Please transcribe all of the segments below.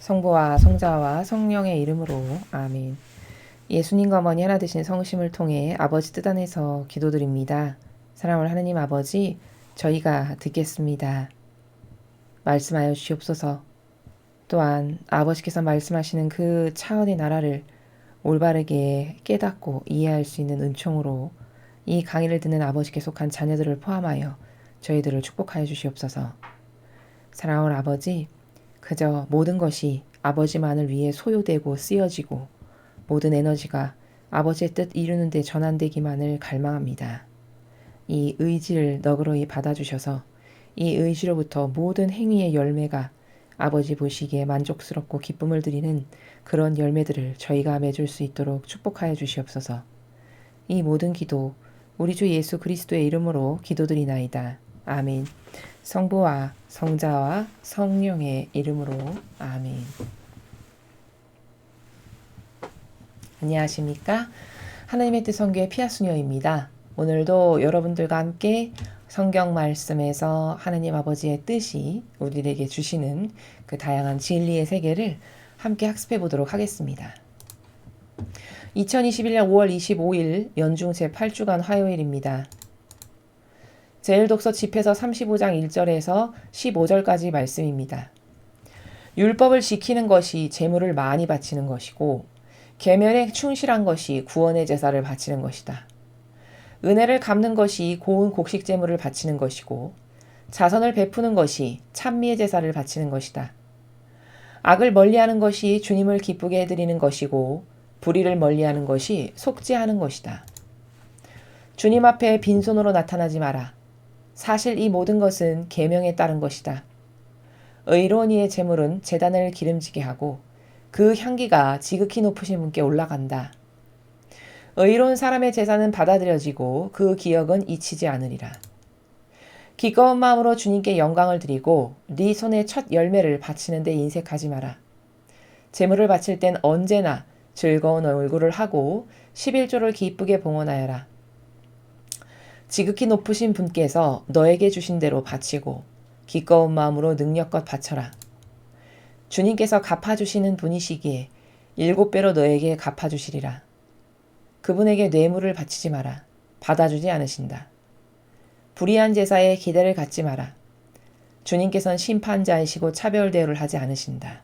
성부와 성자와 성령의 이름으로 아멘. 예수님과 어머니 하나 되신 성심을 통해 아버지 뜻 안에서 기도드립니다. 사랑하는 하느님 아버지, 저희가 듣겠습니다. 말씀하여 주시옵소서. 또한 아버지께서 말씀하시는 그 차원의 나라를 올바르게 깨닫고 이해할 수 있는 은총으로 이 강의를 듣는 아버지께 속한 자녀들을 포함하여 저희들을 축복하여 주시옵소서. 사랑하는 아버지, 그저 모든 것이 아버지만을 위해 소요되고 쓰여지고 모든 에너지가 아버지의 뜻 이루는 데 전환되기만을 갈망합니다. 이 의지를 너그러이 받아주셔서 이 의지로부터 모든 행위의 열매가 아버지 보시기에 만족스럽고 기쁨을 드리는 그런 열매들을 저희가 맺을 수 있도록 축복하여 주시옵소서. 이 모든 기도 우리 주 예수 그리스도의 이름으로 기도드리나이다. 아멘. 성부와 성자와 성령의 이름으로 아멘. 안녕하십니까? 하나님의 뜻 선교의 피아수녀입니다. 오늘도 여러분들과 함께 성경 말씀에서 하나님 아버지의 뜻이 우리에게 주시는 그 다양한 진리의 세계를 함께 학습해 보도록 하겠습니다. 2021년 5월 25일 연중 제8주간 화요일입니다. 제1독서 집해서 35장 1절에서 15절까지 말씀입니다. 율법을 지키는 것이 제물을 많이 바치는 것이고 계명에 충실한 것이 구원의 제사를 바치는 것이다. 은혜를 갚는 것이 고운 곡식 제물을 바치는 것이고 자선을 베푸는 것이 찬미의 제사를 바치는 것이다. 악을 멀리하는 것이 주님을 기쁘게 해드리는 것이고 불의를 멀리하는 것이 속죄하는 것이다. 주님 앞에 빈손으로 나타나지 마라. 사실 이 모든 것은 계명에 따른 것이다. 의로운 이의 제물은 제단을 기름지게 하고 그 향기가 지극히 높으신 분께 올라간다. 의로운 사람의 제사는 받아들여지고 그 기억은 잊히지 않으리라. 기꺼운 마음으로 주님께 영광을 드리고 네 손의 첫 열매를 바치는 데 인색하지 마라. 제물을 바칠 땐 언제나 즐거운 얼굴을 하고 11조를 기쁘게 봉헌하여라. 지극히 높으신 분께서 너에게 주신 대로 바치고 기꺼운 마음으로 능력껏 바쳐라. 주님께서 갚아주시는 분이시기에 7배로 너에게 갚아주시리라. 그분에게 뇌물을 바치지 마라. 받아주지 않으신다. 불의한 제사에 기대를 갖지 마라. 주님께서는 심판자이시고 차별 대우를 하지 않으신다.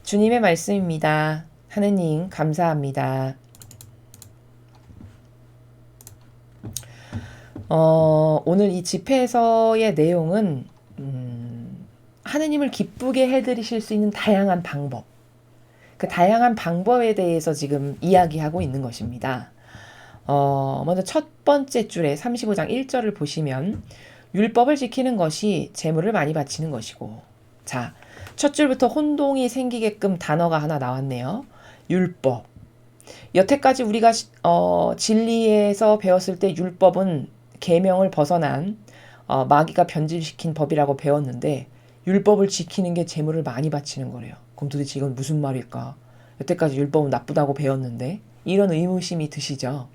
주님의 말씀입니다. 하느님 감사합니다. 오늘 이 집회에서의 내용은 하느님을 기쁘게 해드리실 수 있는 다양한 방법, 그 다양한 방법에 대해서 지금 이야기하고 있는 것입니다. 먼저 첫 번째 줄에 35장 1절을 보시면 율법을 지키는 것이 제물을 많이 바치는 것이고, 자, 첫 줄부터 혼동이 생기게끔 단어가 하나 나왔네요. 율법. 여태까지 우리가 진리에서 배웠을 때 율법은 계명을 벗어난 마귀가 변질시킨 법이라고 배웠는데 율법을 지키는 게 제물을 많이 바치는 거래요. 그럼 도대체 이건 무슨 말일까? 여태까지 율법은 나쁘다고 배웠는데 이런 의무심이 드시죠?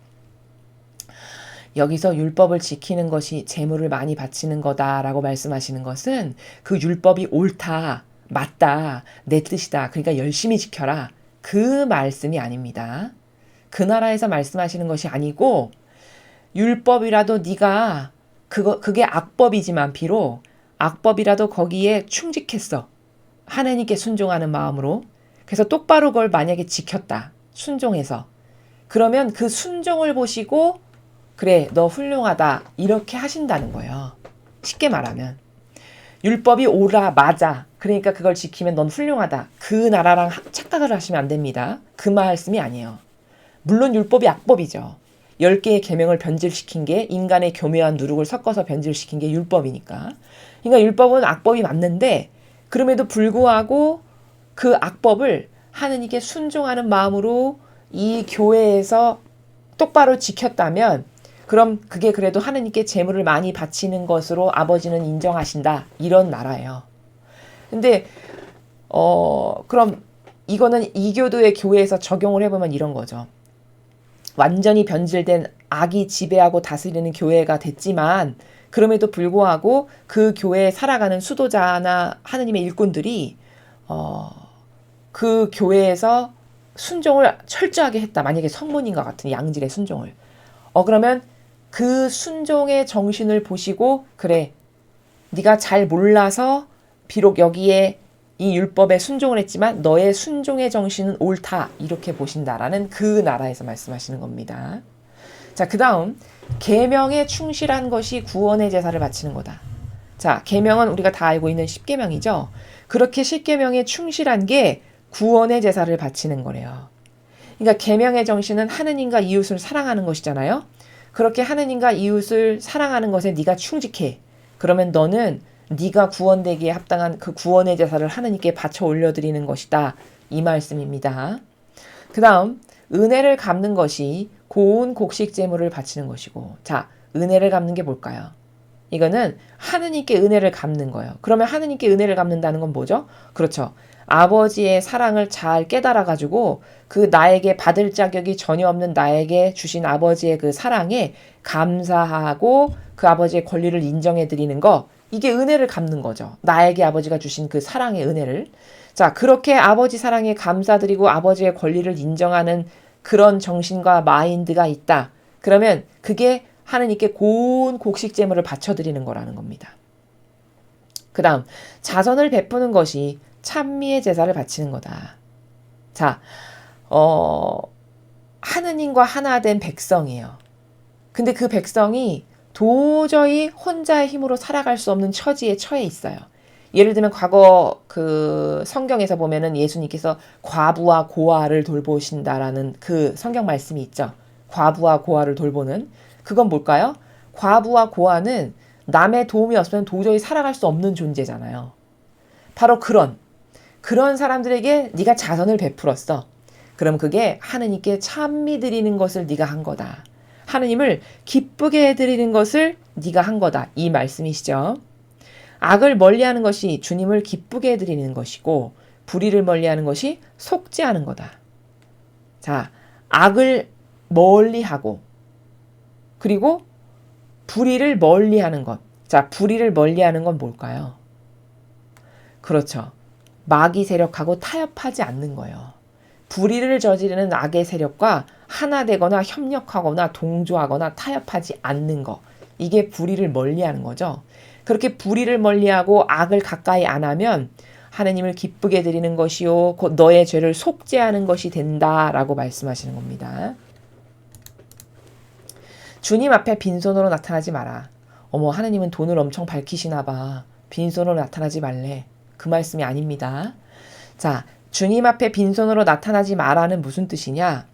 여기서 율법을 지키는 것이 제물을 많이 바치는 거다라고 말씀하시는 것은 그 율법이 옳다, 맞다, 내 뜻이다. 그러니까 열심히 지켜라. 그 말씀이 아닙니다. 그 나라에서 말씀하시는 것이 아니고 율법이라도 네가 그게 악법이지만 비록 악법이라도 거기에 충직했어. 하나님께 순종하는 마음으로. 그래서 똑바로 그걸 만약에 지켰다. 순종해서. 그러면 그 순종을 보시고 그래 너 훌륭하다 이렇게 하신다는 거예요. 쉽게 말하면. 율법이 옳아 맞아. 그러니까 그걸 지키면 넌 훌륭하다. 그 나라랑 착각을 하시면 안 됩니다. 그 말씀이 아니에요. 물론 율법이 악법이죠. 10개의 계명을 변질시킨 게 인간의 교묘한 누룩을 섞어서 변질시킨 게 율법이니까. 그러니까 율법은 악법이 맞는데 그럼에도 불구하고 그 악법을 하느님께 순종하는 마음으로 이 교회에서 똑바로 지켰다면 그럼 그게 그래도 하느님께 제물을 많이 바치는 것으로 아버지는 인정하신다. 이런 나라예요. 근데 그럼 이거는 이교도의 교회에서 적용을 해보면 이런 거죠. 완전히 변질된 악이 지배하고 다스리는 교회가 됐지만 그럼에도 불구하고 그 교회에 살아가는 수도자나 하느님의 일꾼들이 그 교회에서 순종을 철저하게 했다. 만약에 성문인과 같은 양질의 순종을. 그러면 그 순종의 정신을 보시고 그래 네가 잘 몰라서 비록 여기에 이 율법에 순종을 했지만 너의 순종의 정신은 옳다 이렇게 보신다라는 그 나라에서 말씀하시는 겁니다. 자, 그 다음 계명에 충실한 것이 구원의 제사를 바치는 거다. 자, 계명은 우리가 다 알고 있는 십계명이죠. 그렇게 십계명에 충실한 게 구원의 제사를 바치는 거래요. 그러니까 계명의 정신은 하느님과 이웃을 사랑하는 것이잖아요. 그렇게 하느님과 이웃을 사랑하는 것에 네가 충직해. 그러면 너는 네가 구원되기에 합당한 그 구원의 제사를 하느님께 바쳐 올려드리는 것이다. 이 말씀입니다. 그 다음 은혜를 갚는 것이 고운 곡식 제물을 바치는 것이고, 자, 은혜를 갚는 게 뭘까요? 이거는 하느님께 은혜를 갚는 거예요. 그러면 하느님께 은혜를 갚는다는 건 뭐죠? 그렇죠. 아버지의 사랑을 잘 깨달아가지고 그 나에게 받을 자격이 전혀 없는 나에게 주신 아버지의 그 사랑에 감사하고 그 아버지의 권리를 인정해드리는 거, 이게 은혜를 갚는 거죠. 나에게 아버지가 주신 그 사랑의 은혜를. 자, 그렇게 아버지 사랑에 감사드리고 아버지의 권리를 인정하는 그런 정신과 마인드가 있다. 그러면 그게 하느님께 고운 곡식 제물을 바쳐드리는 거라는 겁니다. 그 다음 자선을 베푸는 것이 찬미의 제사를 바치는 거다. 자, 하느님과 하나 된 백성이에요. 근데 그 백성이 도저히 혼자의 힘으로 살아갈 수 없는 처지에 처해 있어요. 예를 들면 과거 그 성경에서 보면은 예수님께서 과부와 고아를 돌보신다라는 그 성경 말씀이 있죠. 과부와 고아를 돌보는. 그건 뭘까요? 과부와 고아는 남의 도움이 없으면 도저히 살아갈 수 없는 존재잖아요. 바로 그런 사람들에게 네가 자선을 베풀었어. 그럼 그게 하느님께 찬미 드리는 것을 네가 한 거다. 하느님을 기쁘게 해드리는 것을 네가 한 거다. 이 말씀이시죠. 악을 멀리하는 것이 주님을 기쁘게 해드리는 것이고 불의를 멀리하는 것이 속죄하는 거다. 자, 악을 멀리하고 그리고 불의를 멀리하는 것. 자, 불의를 멀리하는 건 뭘까요? 그렇죠. 마귀 세력하고 타협하지 않는 거예요. 불의를 저지르는 악의 세력과 하나 되거나 협력하거나 동조하거나 타협하지 않는 거. 이게 불의를 멀리하는 거죠. 그렇게 불의를 멀리하고 악을 가까이 안 하면 하느님을 기쁘게 드리는 것이요 곧 너의 죄를 속죄하는 것이 된다라고 말씀하시는 겁니다. 주님 앞에 빈손으로 나타나지 마라. 어머, 하느님은 돈을 엄청 밝히시나 봐. 빈손으로 나타나지 말래. 그 말씀이 아닙니다. 자, 주님 앞에 빈손으로 나타나지 마라는 무슨 뜻이냐?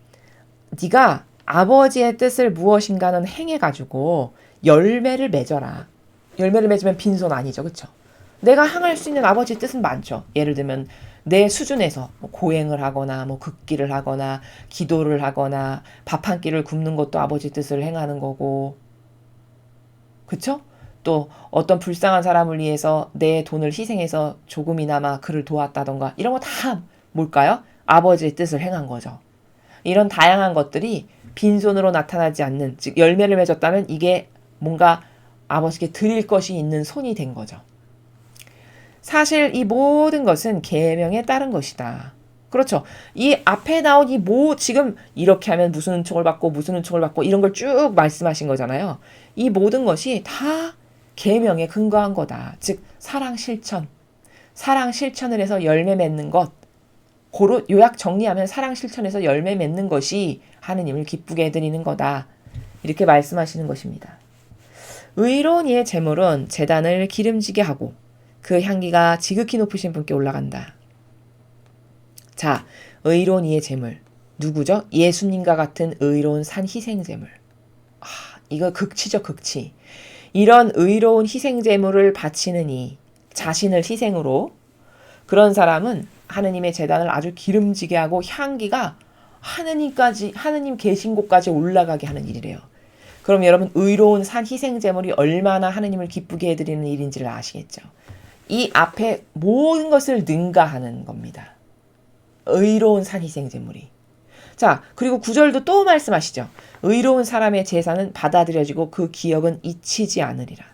네가 아버지의 뜻을 무엇인가는 행해가지고 열매를 맺어라. 열매를 맺으면 빈손 아니죠. 그렇죠? 내가 향할 수 있는 아버지의 뜻은 많죠. 예를 들면 내 수준에서 뭐 고행을 하거나 뭐 극기를 하거나 기도를 하거나 밥 한 끼를 굶는 것도 아버지 뜻을 행하는 거고, 그렇죠? 또 어떤 불쌍한 사람을 위해서 내 돈을 희생해서 조금이나마 그를 도왔다던가 이런 거 다 뭘까요? 아버지의 뜻을 행한 거죠. 이런 다양한 것들이 빈손으로 나타나지 않는, 즉 열매를 맺었다면 이게 뭔가 아버지께 드릴 것이 있는 손이 된 거죠. 사실 이 모든 것은 계명에 따른 것이다. 그렇죠. 이 앞에 나온 지금 이렇게 하면 무슨 은총을 받고 무슨 은총을 받고 이런 걸 쭉 말씀하신 거잖아요. 이 모든 것이 다 계명에 근거한 거다. 즉 사랑 실천을 해서 열매 맺는 것. 고로 요약 정리하면 사랑 실천해서 열매 맺는 것이 하느님을 기쁘게 해드리는 거다. 이렇게 말씀하시는 것입니다. 의로운 이의 제물은 제단을 기름지게 하고 그 향기가 지극히 높으신 분께 올라간다. 자, 의로운 이의 제물. 누구죠? 예수님과 같은 의로운 산 희생 제물. 이거 극치죠, 극치. 이런 의로운 희생 제물을 바치는 이 자신을 희생으로 그런 사람은 하느님의 제단을 아주 기름지게 하고 향기가 하느님 계신 곳까지 올라가게 하는 일이래요. 그럼 여러분 의로운 산 희생 제물이 얼마나 하느님을 기쁘게 해드리는 일인지를 아시겠죠? 이 앞에 모든 것을 능가하는 겁니다. 의로운 산 희생 제물이. 자, 그리고 9절도 또 말씀하시죠. 의로운 사람의 제사는 받아들여지고 그 기억은 잊히지 않으리라.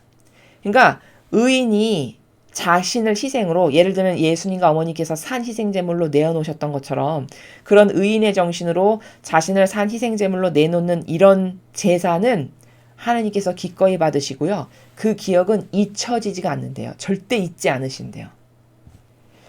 그러니까 의인이 자신을 희생으로, 예를 들면 예수님과 어머니께서 산 희생제물로 내어놓으셨던 것처럼 그런 의인의 정신으로 자신을 산 희생제물로 내놓는 이런 제사는 하느님께서 기꺼이 받으시고요. 그 기억은 잊혀지지가 않는데요. 절대 잊지 않으신대요.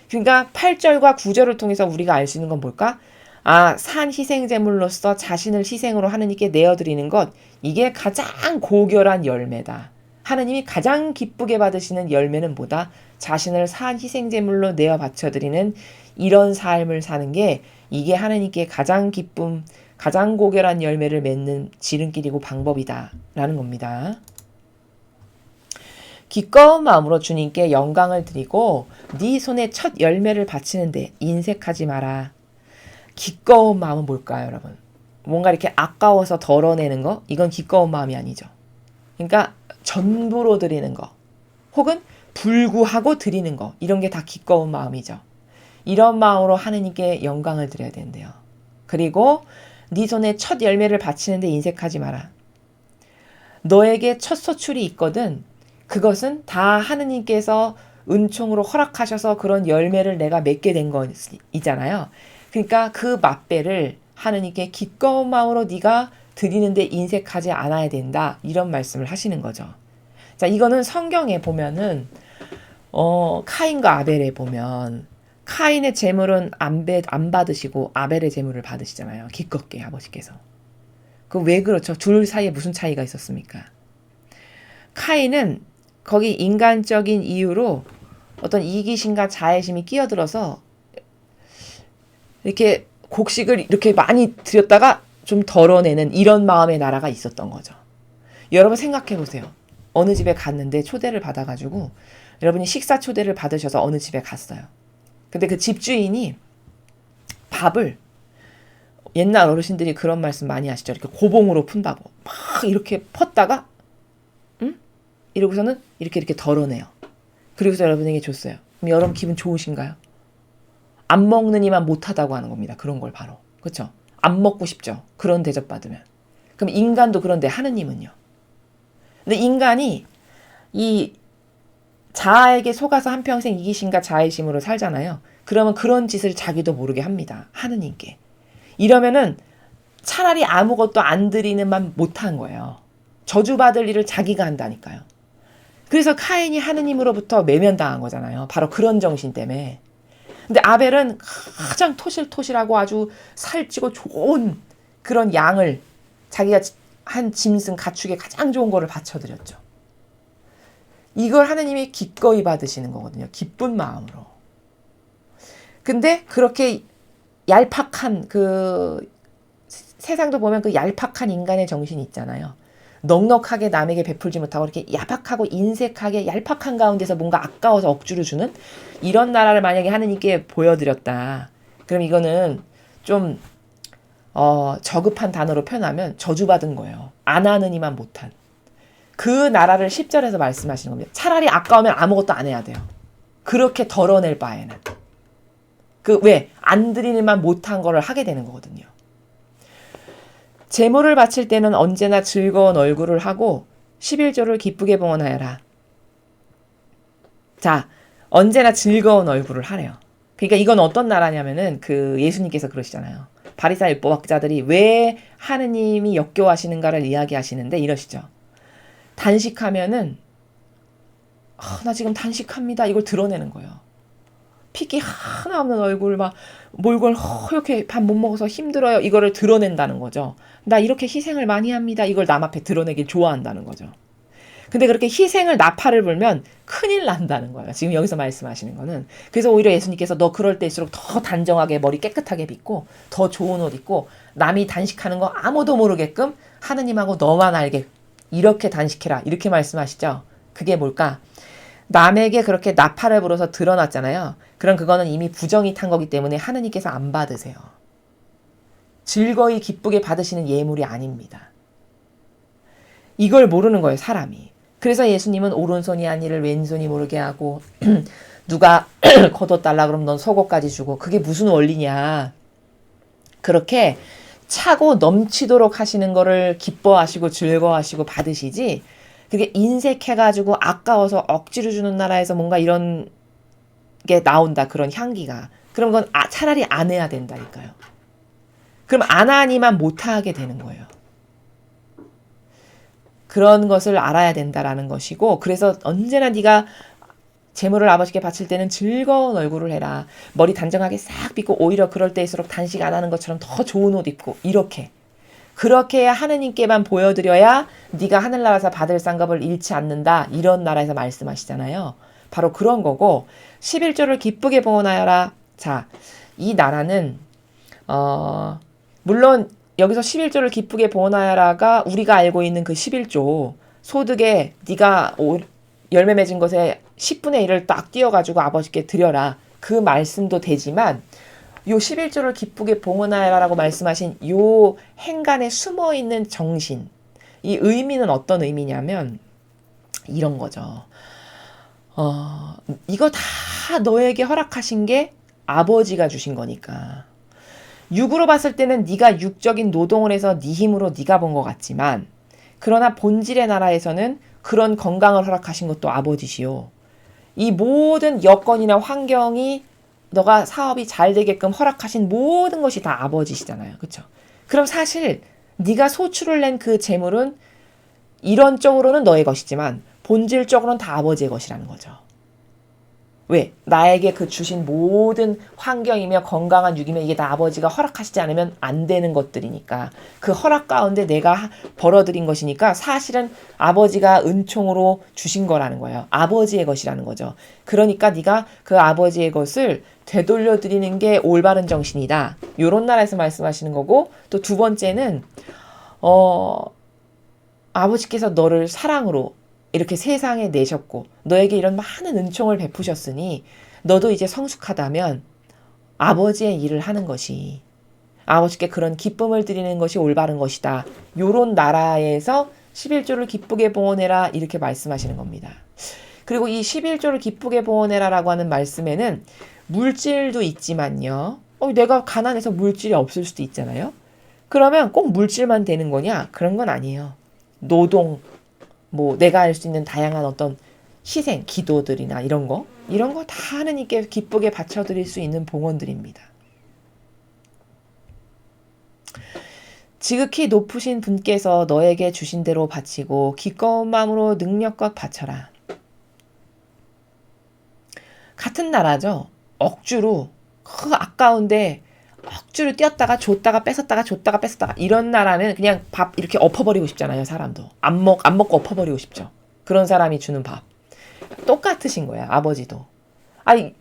그러니까 8절과 9절을 통해서 우리가 알 수 있는 건 뭘까? 아, 산 희생제물로서 자신을 희생으로 하느님께 내어드리는 것, 이게 가장 고결한 열매다. 하느님이 가장 기쁘게 받으시는 열매는 뭐다? 자신을 산 희생제물로 내어 바쳐드리는 이런 삶을 사는 게, 이게 하느님께 가장 기쁨, 가장 고결한 열매를 맺는 지름길이고 방법이다 라는 겁니다. 기꺼운 마음으로 주님께 영광을 드리고 네 손에 첫 열매를 바치는데 인색하지 마라. 기꺼운 마음은 뭘까요, 여러분? 뭔가 이렇게 아까워서 덜어내는 거? 이건 기꺼운 마음이 아니죠. 그러니까 전부로 드리는 거, 혹은 불구하고 드리는 거, 이런 게 다 기꺼운 마음이죠. 이런 마음으로 하느님께 영광을 드려야 된대요. 그리고 네 손에 첫 열매를 바치는데 인색하지 마라. 너에게 첫 소출이 있거든. 그것은 다 하느님께서 은총으로 허락하셔서 그런 열매를 내가 맺게 된 것이잖아요. 그러니까 그 맛배를 하느님께 기꺼운 마음으로 네가 드리는데 인색하지 않아야 된다. 이런 말씀을 하시는 거죠. 자, 이거는 성경에 보면은 카인과 아벨에 보면 카인의 재물은 안 받으시고 아벨의 재물을 받으시잖아요. 기껏게 아버지께서. 그 왜 그렇죠? 둘 사이에 무슨 차이가 있었습니까? 카인은 거기 인간적인 이유로 어떤 이기심과 자애심이 끼어들어서 이렇게 곡식을 이렇게 많이 드렸다가 좀 덜어내는 이런 마음의 나라가 있었던 거죠. 여러분 생각해 보세요. 어느 집에 갔는데 초대를 받아가지고 여러분이 식사 초대를 받으셔서 어느 집에 갔어요. 근데 그 집주인이 밥을, 옛날 어르신들이 그런 말씀 많이 하시죠. 이렇게 고봉으로 푼다고. 막 이렇게 펐다가 이러고서는 이렇게 덜어내요. 그리고서 여러분에게 줬어요. 그럼 여러분 기분 좋으신가요? 안 먹는 이만 못하다고 하는 겁니다. 그런 걸 바로. 그렇죠? 안 먹고 싶죠. 그런 대접받으면. 그럼 인간도 그런데 하느님은요. 근데 인간이 이 자아에게 속아서 한평생 이기심과 자애심으로 살잖아요. 그러면 그런 짓을 자기도 모르게 합니다. 하느님께. 이러면은 차라리 아무것도 안 드리는만 못한 거예요. 저주받을 일을 자기가 한다니까요. 그래서 카인이 하느님으로부터 매면당한 거잖아요. 바로 그런 정신 때문에. 근데 아벨은 가장 토실토실하고 아주 살찌고 좋은 그런 양을, 자기가 한 짐승 가축에 가장 좋은 거를 바쳐드렸죠. 이걸 하느님이 기꺼이 받으시는 거거든요. 기쁜 마음으로. 근데 그렇게 얄팍한 세상도 보면 그 얄팍한 인간의 정신이 있잖아요. 넉넉하게 남에게 베풀지 못하고 이렇게 야박하고 인색하게 얄팍한 가운데서 뭔가 아까워서 억지로 주는 이런 나라를 만약에 하느님께 보여드렸다. 그럼 이거는 좀 저급한 단어로 표현하면 저주받은 거예요. 안 하는 이만 못한. 그 나라를 10절에서 말씀하시는 겁니다. 차라리 아까우면 아무것도 안 해야 돼요. 그렇게 덜어낼 바에는. 안 드리는만 못한 거를 하게 되는 거거든요. 제물을 바칠 때는 언제나 즐거운 얼굴을 하고 11조를 기쁘게 봉헌하여라. 자, 언제나 즐거운 얼굴을 하래요. 그러니까 이건 어떤 나라냐면은 예수님께서 그러시잖아요. 바리새인 율법학자들이 왜 하느님이 역겨워하시는가를 이야기하시는데 이러시죠. 단식하면은 나 지금 단식합니다. 이걸 드러내는 거예요. 핏기 하나 없는 얼굴 막 몰골 허옇게 밥 못 먹어서 힘들어요. 이거를 드러낸다는 거죠. 나 이렇게 희생을 많이 합니다. 이걸 남 앞에 드러내길 좋아한다는 거죠. 근데 그렇게 희생을 나팔을 불면 큰일 난다는 거예요. 지금 여기서 말씀하시는 거는. 그래서 오히려 예수님께서 너 그럴 때일수록 더 단정하게 머리 깨끗하게 빗고 더 좋은 옷 입고 남이 단식하는 거 아무도 모르게끔 하느님하고 너만 알게 이렇게 단식해라. 이렇게 말씀하시죠. 그게 뭘까? 남에게 그렇게 나팔을 불어서 드러났잖아요. 그럼 그거는 이미 부정이 탄 거기 때문에 하느님께서 안 받으세요. 즐거이 기쁘게 받으시는 예물이 아닙니다. 이걸 모르는 거예요, 사람이. 그래서 예수님은 오른손이 한 일을 왼손이 모르게 하고 누가 겉옷 달라 그러면 넌 속옷까지 주고 그게 무슨 원리냐. 그렇게 차고 넘치도록 하시는 거를 기뻐하시고 즐거워하시고 받으시지 그게 인색해가지고 아까워서 억지로 주는 나라에서 뭔가 이런 게 나온다. 그런 향기가. 그럼 그건 차라리 안 해야 된다니까요. 그럼 안 하니만 못하게 되는 거예요. 그런 것을 알아야 된다라는 것이고, 그래서 언제나 네가 재물을 아버지께 바칠 때는 즐거운 얼굴을 해라. 머리 단정하게 싹 빗고 오히려 그럴 때일수록 단식 안 하는 것처럼 더 좋은 옷 입고 이렇게. 그렇게 해야 하느님께만 보여드려야 네가 하늘나라에서 받을 상급을 잃지 않는다. 이런 나라에서 말씀하시잖아요. 바로 그런 거고 11조를 기쁘게 봉헌하여라. 자, 이 나라는 물론 여기서 11조를 기쁘게 봉헌하여라가 우리가 알고 있는 그 11조 소득에 네가 열매 맺은 것에 10분의 1을 딱 띄어가지고 아버지께 드려라. 그 말씀도 되지만 요 11조를 기쁘게 봉헌하여라라고 말씀하신 요 행간에 숨어있는 정신, 이 의미는 어떤 의미냐면 이런 거죠. 이거 다 너에게 허락하신 게 아버지가 주신 거니까. 육으로 봤을 때는 네가 육적인 노동을 해서 네 힘으로 네가 번 것 같지만 그러나 본질의 나라에서는 그런 건강을 허락하신 것도 아버지시요. 이 모든 여건이나 환경이 너가 사업이 잘 되게끔 허락하신 모든 것이 다 아버지시잖아요. 그렇죠? 그럼 사실 네가 소출을 낸 그 재물은 이론적으로는 너의 것이지만 본질적으로는 다 아버지의 것이라는 거죠. 왜? 나에게 그 주신 모든 환경이며 건강한 육이며 이게 다 아버지가 허락하시지 않으면 안 되는 것들이니까 그 허락 가운데 내가 벌어들인 것이니까 사실은 아버지가 은총으로 주신 거라는 거예요. 아버지의 것이라는 거죠. 그러니까 네가 그 아버지의 것을 되돌려 드리는 게 올바른 정신이다. 요런 나라에서 말씀하시는 거고 또 두 번째는 아버지께서 너를 사랑으로 이렇게 세상에 내셨고 너에게 이런 많은 은총을 베푸셨으니 너도 이제 성숙하다면 아버지의 일을 하는 것이 아버지께 그런 기쁨을 드리는 것이 올바른 것이다. 요런 나라에서 11조를 기쁘게 봉헌해라 이렇게 말씀하시는 겁니다. 그리고 이 11조를 기쁘게 봉헌해라라고 하는 말씀에는 물질도 있지만요. 내가 가난해서 물질이 없을 수도 있잖아요. 그러면 꼭 물질만 되는 거냐? 그런 건 아니에요. 노동, 내가 할 수 있는 다양한 어떤 희생, 기도들이나 이런 거 다 하느님께 기쁘게 바쳐드릴 수 있는 봉헌들입니다. 지극히 높으신 분께서 너에게 주신 대로 바치고 기꺼운 마음으로 능력껏 바쳐라. 같은 나라죠. 억지로 그 아까운데 억지로 뛰었다가 줬다가 뺏었다가 줬다가 뺏었다가 이런 나라는 그냥 밥 이렇게 엎어버리고 싶잖아요. 사람도 안 먹고 엎어버리고 싶죠. 그런 사람이 주는 밥 똑같으신 거예요. 아버지도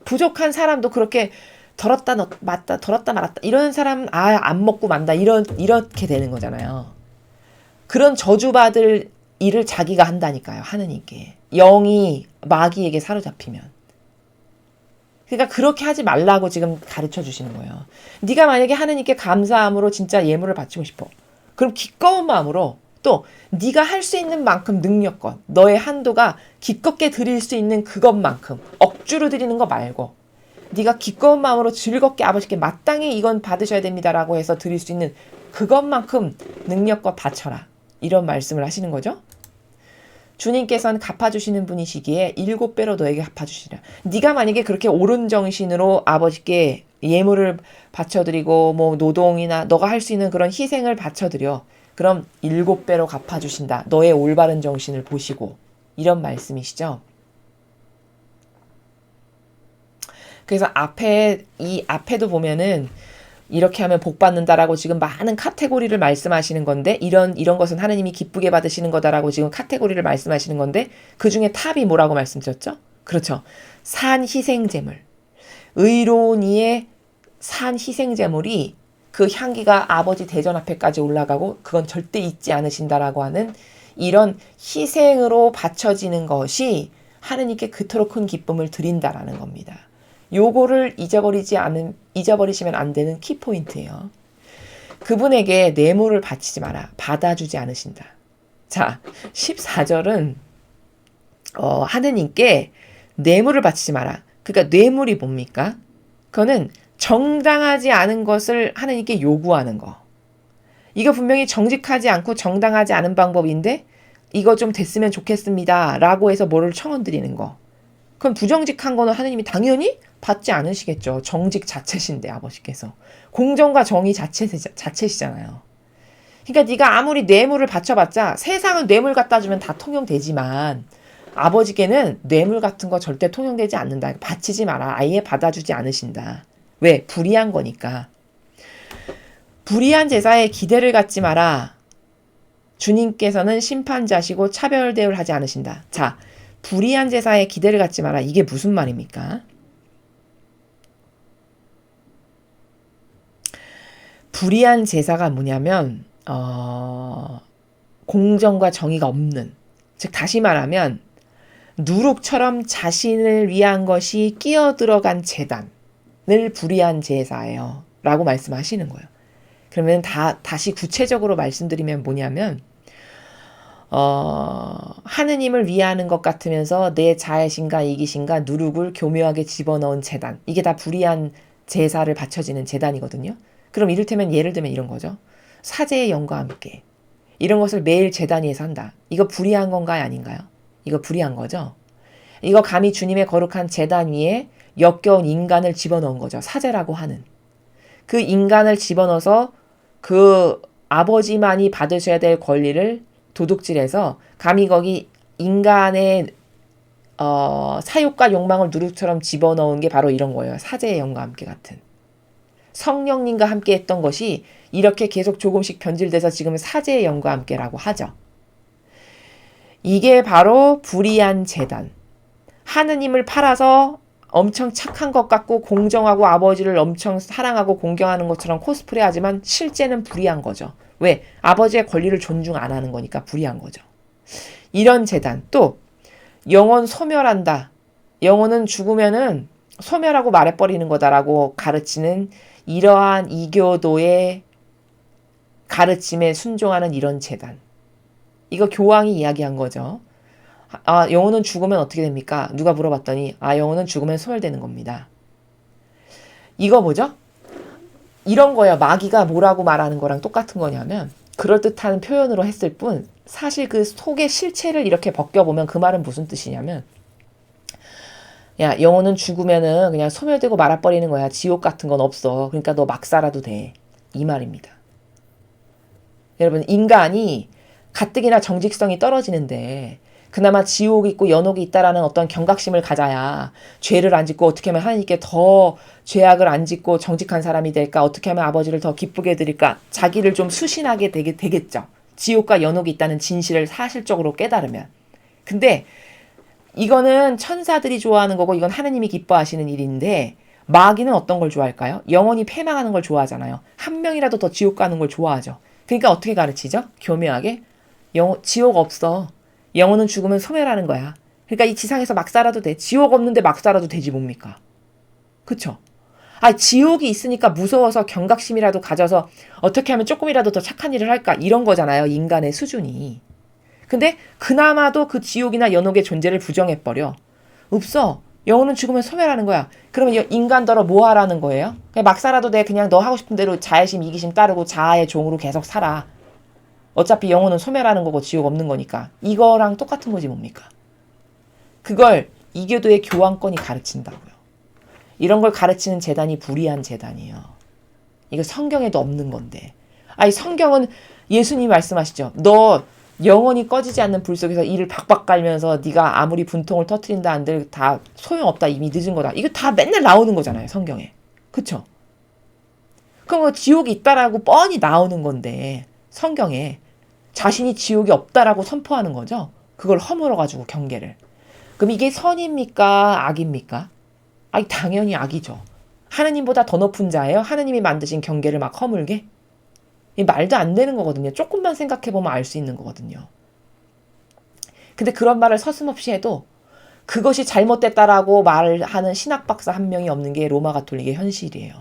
부족한 사람도 그렇게 덜었다 맞다 덜었다 말았다 이런 사람은 안 먹고 만다 이렇게 되는 거잖아요. 그런 저주받을 일을 자기가 한다니까요. 하느님께 영이 마귀에게 사로잡히면. 그러니까 그렇게 하지 말라고 지금 가르쳐 주시는 거예요. 네가 만약에 하느님께 감사함으로 진짜 예물을 바치고 싶어. 그럼 기꺼운 마음으로 또 네가 할 수 있는 만큼 능력껏 너의 한도가 기껍게 드릴 수 있는 그것만큼 억지로 드리는 거 말고 네가 기꺼운 마음으로 즐겁게 아버지께 마땅히 이건 받으셔야 됩니다라고 해서 드릴 수 있는 그것만큼 능력껏 바쳐라. 이런 말씀을 하시는 거죠. 주님께서는 갚아주시는 분이시기에 7배로 너에게 갚아주시라. 네가 만약에 그렇게 옳은 정신으로 아버지께 예물을 바쳐드리고 노동이나 너가 할 수 있는 그런 희생을 바쳐드려. 그럼 7배로 갚아주신다. 너의 올바른 정신을 보시고 이런 말씀이시죠. 그래서 이 앞에도 보면은 이렇게 하면 복 받는다라고 지금 많은 카테고리를 말씀하시는 건데 이런 것은 하느님이 기쁘게 받으시는 거다라고 지금 카테고리를 말씀하시는 건데 그중에 탑이 뭐라고 말씀드렸죠? 그렇죠. 산 희생제물. 의로운 이의 산 희생제물이 그 향기가 아버지 대전 앞에까지 올라가고 그건 절대 잊지 않으신다라고 하는 이런 희생으로 바쳐지는 것이 하느님께 그토록 큰 기쁨을 드린다라는 겁니다. 요거를 잊어버리시면 안 되는 키포인트예요. 그분에게 뇌물을 바치지 마라. 받아주지 않으신다. 자, 14절은 하느님께 뇌물을 바치지 마라. 그러니까 뇌물이 뭡니까? 그거는 정당하지 않은 것을 하느님께 요구하는 거. 이거 분명히 정직하지 않고 정당하지 않은 방법인데 이거 좀 됐으면 좋겠습니다. 라고 해서 뭐를 청원 드리는 거. 그럼 부정직한 거는 하느님이 당연히 받지 않으시겠죠. 정직 자체신데 아버지께서. 공정과 정의 자체시잖아요. 그러니까 네가 아무리 뇌물을 바쳐봤자 세상은 뇌물 갖다 주면 다 통용되지만 아버지께는 뇌물 같은 거 절대 통용되지 않는다. 바치지 마라. 아예 받아주지 않으신다. 왜? 불의한 거니까. 불의한 제사에 기대를 갖지 마라. 주님께서는 심판자시고 차별 대우를 하지 않으신다. 자, 불의한 제사에 기대를 갖지 마라. 이게 무슨 말입니까? 불의한 제사가 뭐냐면 공정과 정의가 없는, 즉 다시 말하면 누룩처럼 자신을 위한 것이 끼어들어간 제단을 불의한 제사예요. 라고 말씀하시는 거예요. 그러면 다시 구체적으로 말씀드리면 뭐냐면 하느님을 위하는 것 같으면서 내 자애심과 이기심과 누룩을 교묘하게 집어넣은 제단. 이게 다 불의한 제사를 바쳐지는 제단이거든요. 그럼 이를테면 예를 들면 이런 거죠. 사제의 영과 함께 이런 것을 매일 제단 위에서 한다. 이거 불의한 건가요? 아닌가요? 이거 불의한 거죠. 이거 감히 주님의 거룩한 제단 위에 역겨운 인간을 집어넣은 거죠. 사제라고 하는. 그 인간을 집어넣어서 그 아버지만이 받으셔야 될 권리를 도둑질해서 감히 거기 인간의 사욕과 욕망을 누룩처럼 집어넣은 게 바로 이런 거예요. 사제의 영과 함께 같은. 성령님과 함께 했던 것이 이렇게 계속 조금씩 변질돼서 지금은 사제의 영과 함께라고 하죠. 이게 바로 불의한 제단. 하느님을 팔아서 엄청 착한 것 같고 공정하고 아버지를 엄청 사랑하고 공경하는 것처럼 코스프레 하지만 실제는 불의한 거죠. 왜? 아버지의 권리를 존중 안 하는 거니까 불의한 거죠. 이런 제단. 또 영혼 소멸한다. 영혼은 죽으면은 소멸하고 말해버리는 거다라고 가르치는 이러한 이교도의 가르침에 순종하는 이런 제단. 이거 교황이 이야기한 거죠. 영혼은 죽으면 어떻게 됩니까? 누가 물어봤더니 영혼은 죽으면 소멸되는 겁니다. 이거 뭐죠? 이런 거야. 마귀가 뭐라고 말하는 거랑 똑같은 거냐면 그럴듯한 표현으로 했을 뿐 사실 그 속의 실체를 이렇게 벗겨보면 그 말은 무슨 뜻이냐면 야, 영혼은 죽으면은 그냥 소멸되고 말아버리는 거야. 지옥 같은 건 없어. 그러니까 너 막 살아도 돼. 이 말입니다. 여러분, 인간이 가뜩이나 정직성이 떨어지는데 그나마 지옥이 있고 연옥이 있다라는 어떤 경각심을 가져야 죄를 안 짓고 어떻게 하면 하나님께 더 죄악을 안 짓고 정직한 사람이 될까? 어떻게 하면 아버지를 더 기쁘게 해드릴까? 자기를 좀 수신하게 되겠죠. 지옥과 연옥이 있다는 진실을 사실적으로 깨달으면. 근데 이거는 천사들이 좋아하는 거고 이건 하느님이 기뻐하시는 일인데 마귀는 어떤 걸 좋아할까요? 영원히 패망하는 걸 좋아하잖아요. 한 명이라도 더 지옥 가는 걸 좋아하죠. 그러니까 어떻게 가르치죠? 교묘하게 지옥 없어. 영혼은 죽으면 소멸하는 거야. 그러니까 이 지상에서 막 살아도 돼. 지옥 없는데 막 살아도 되지 뭡니까? 그쵸? 지옥이 있으니까 무서워서 경각심이라도 가져서 어떻게 하면 조금이라도 더 착한 일을 할까? 이런 거잖아요. 인간의 수준이. 근데 그나마도 그 지옥이나 연옥의 존재를 부정해버려. 없어. 영혼은 죽으면 소멸하는 거야. 그러면 인간더러 뭐 하라는 거예요? 그냥 막 살아도 돼. 그냥 너 하고 싶은 대로 자애심, 이기심 따르고 자아의 종으로 계속 살아. 어차피 영혼은 소멸하는 거고 지옥 없는 거니까. 이거랑 똑같은 거지 뭡니까? 그걸 이교도의 교황권이 가르친다고요. 이런 걸 가르치는 재단이 불의한 재단이에요. 이거 성경에도 없는 건데. 성경은 예수님이 말씀하시죠. 너 영원히 꺼지지 않는 불 속에서 이를 박박 깔면서 네가 아무리 분통을 터뜨린다 한들 다 소용없다. 이미 늦은 거다. 이거 다 맨날 나오는 거잖아요. 성경에. 그쵸? 그럼 지옥이 있다라고 뻔히 나오는 건데 성경에 자신이 지옥이 없다라고 선포하는 거죠. 그걸 허물어가지고 경계를. 그럼 이게 선입니까? 악입니까? 당연히 악이죠. 하느님보다 더 높은 자예요? 하느님이 만드신 경계를 막 허물게? 말도 안 되는 거거든요. 조금만 생각해보면 알 수 있는 거거든요. 근데 그런 말을 서슴없이 해도 그것이 잘못됐다라고 말을 하는 신학 박사 한 명이 없는 게 로마 가톨릭의 현실이에요.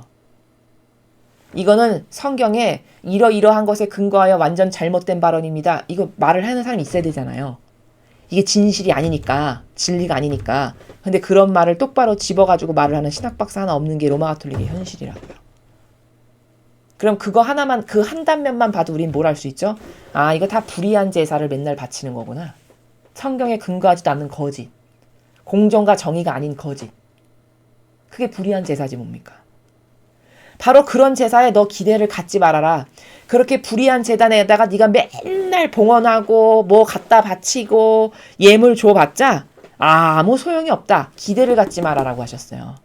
이거는 성경에 이러이러한 것에 근거하여 완전 잘못된 발언입니다. 이거 말을 하는 사람이 있어야 되잖아요. 이게 진실이 아니니까, 진리가 아니니까. 근데 그런 말을 똑바로 집어가지고 말을 하는 신학 박사 하나 없는 게 로마 가톨릭의 현실이라고요. 그럼 그거 하나만, 그 한 단면만 봐도 우린 뭘 알 수 있죠? 아, 이거 다 불의한 제사를 맨날 바치는 거구나. 성경에 근거하지도 않는 거짓. 공정과 정의가 아닌 거짓. 그게 불의한 제사지 뭡니까? 바로 그런 제사에 너 기대를 갖지 말아라. 그렇게 불의한 제단에다가 네가 맨날 봉헌하고 뭐 갖다 바치고 예물 줘봤자 아무 소용이 없다. 기대를 갖지 말아라고 하셨어요.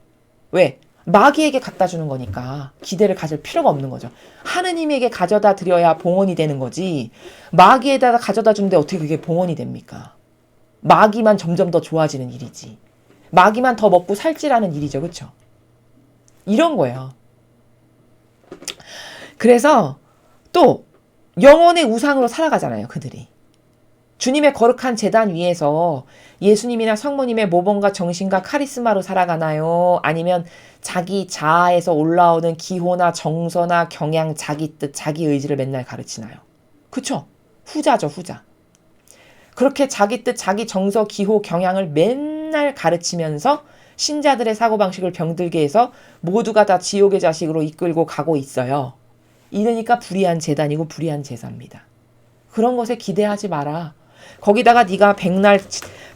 왜? 마귀에게 갖다 주는 거니까 기대를 가질 필요가 없는 거죠. 하느님에게 가져다 드려야 봉헌이 되는 거지. 마귀에다가 가져다 주는데 어떻게 그게 봉헌이 됩니까? 마귀만 점점 더 좋아지는 일이지. 마귀만 더 먹고 살찌라는 일이죠. 그렇죠? 이런 거예요. 그래서 또 영혼의 우상으로 살아가잖아요. 그들이. 주님의 거룩한 제단 위에서 예수님이나 성모님의 모범과 정신과 카리스마로 살아가나요? 아니면 자기 자아에서 올라오는 기호나 정서나 경향, 자기 뜻, 자기 의지를 맨날 가르치나요? 그쵸? 후자죠, 후자. 그렇게 자기 뜻, 자기 정서, 기호, 경향을 맨날 가르치면서 신자들의 사고방식을 병들게 해서 모두가 다 지옥의 자식으로 이끌고 가고 있어요. 이러니까 불의한 제단이고 불의한 제사입니다. 그런 것에 기대하지 마라. 거기다가 네가 백날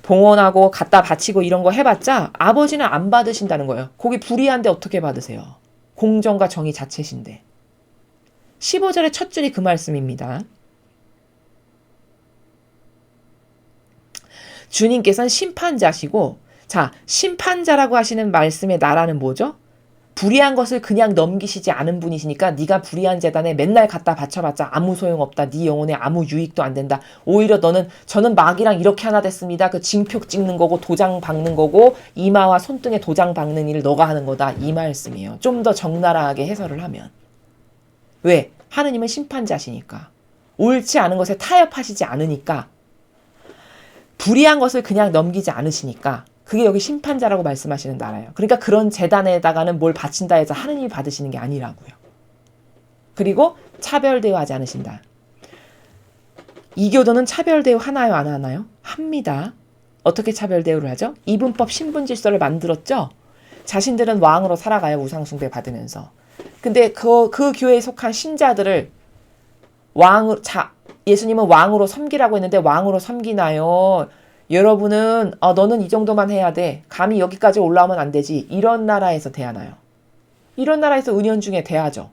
봉헌하고 갖다 바치고 이런 거 해봤자 아버지는 안 받으신다는 거예요. 거기 불의한데 어떻게 받으세요? 공정과 정의 자체신데. 15절의 첫 줄이 그 말씀입니다. 주님께서는 심판자시고, 자, 심판자라고 하시는 말씀의 나라는 뭐죠? 불의한 것을 그냥 넘기시지 않은 분이시니까 네가 불의한 제단에 맨날 갖다 바쳐봤자 아무 소용없다. 네 영혼에 아무 유익도 안 된다. 오히려 저는 마귀랑 이렇게 하나 됐습니다. 그 징표 찍는 거고 도장 박는 거고 이마와 손등에 도장 박는 일을 너가 하는 거다. 이 말씀이에요. 좀 더 적나라하게 해설을 하면. 왜? 하느님은 심판자시니까. 옳지 않은 것에 타협하시지 않으니까. 불의한 것을 그냥 넘기지 않으시니까. 그게 여기 심판자라고 말씀하시는 나라예요. 그러니까 그런 제단에다가는 뭘 바친다 해서 하느님이 받으시는 게 아니라고요. 그리고 차별 대우하지 않으신다. 이교도는 차별 대우 하나요, 안 하나요? 합니다. 어떻게 차별 대우를 하죠? 이분법 신분 질서를 만들었죠. 자신들은 왕으로 살아가요. 우상숭배 받으면서. 근데 그 교회에 속한 신자들을 예수님은 왕으로 섬기라고 했는데 왕으로 섬기나요? 여러분은 너는 이 정도만 해야 돼. 감히 여기까지 올라오면 안 되지. 이런 나라에서 대하나요? 이런 나라에서 은연중에 대하죠.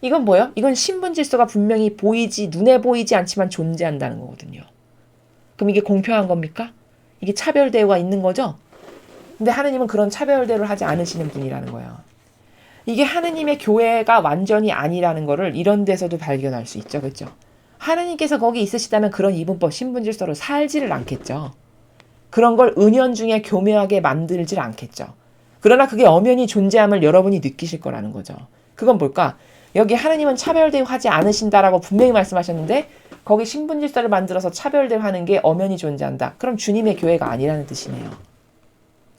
이건 뭐예요? 이건 신분 질서가 분명히 눈에 보이지 않지만 존재한다는 거거든요. 그럼 이게 공평한 겁니까? 이게 차별 대우가 있는 거죠? 근데 하느님은 그런 차별 대우를 하지 않으시는 분이라는 거예요. 이게 하느님의 교회가 완전히 아니라는 거를 이런 데서도 발견할 수 있죠. 그렇죠? 하느님께서 거기 있으시다면 그런 이분법, 신분질서로 살지를 않겠죠. 그런 걸 은연중에 교묘하게 만들질 않겠죠. 그러나 그게 엄연히 존재함을 여러분이 느끼실 거라는 거죠. 그건 뭘까? 여기 하느님은 차별대우하지 않으신다라고 분명히 말씀하셨는데 거기 신분질서를 만들어서 차별대우하는 게 엄연히 존재한다. 그럼 주님의 교회가 아니라는 뜻이네요.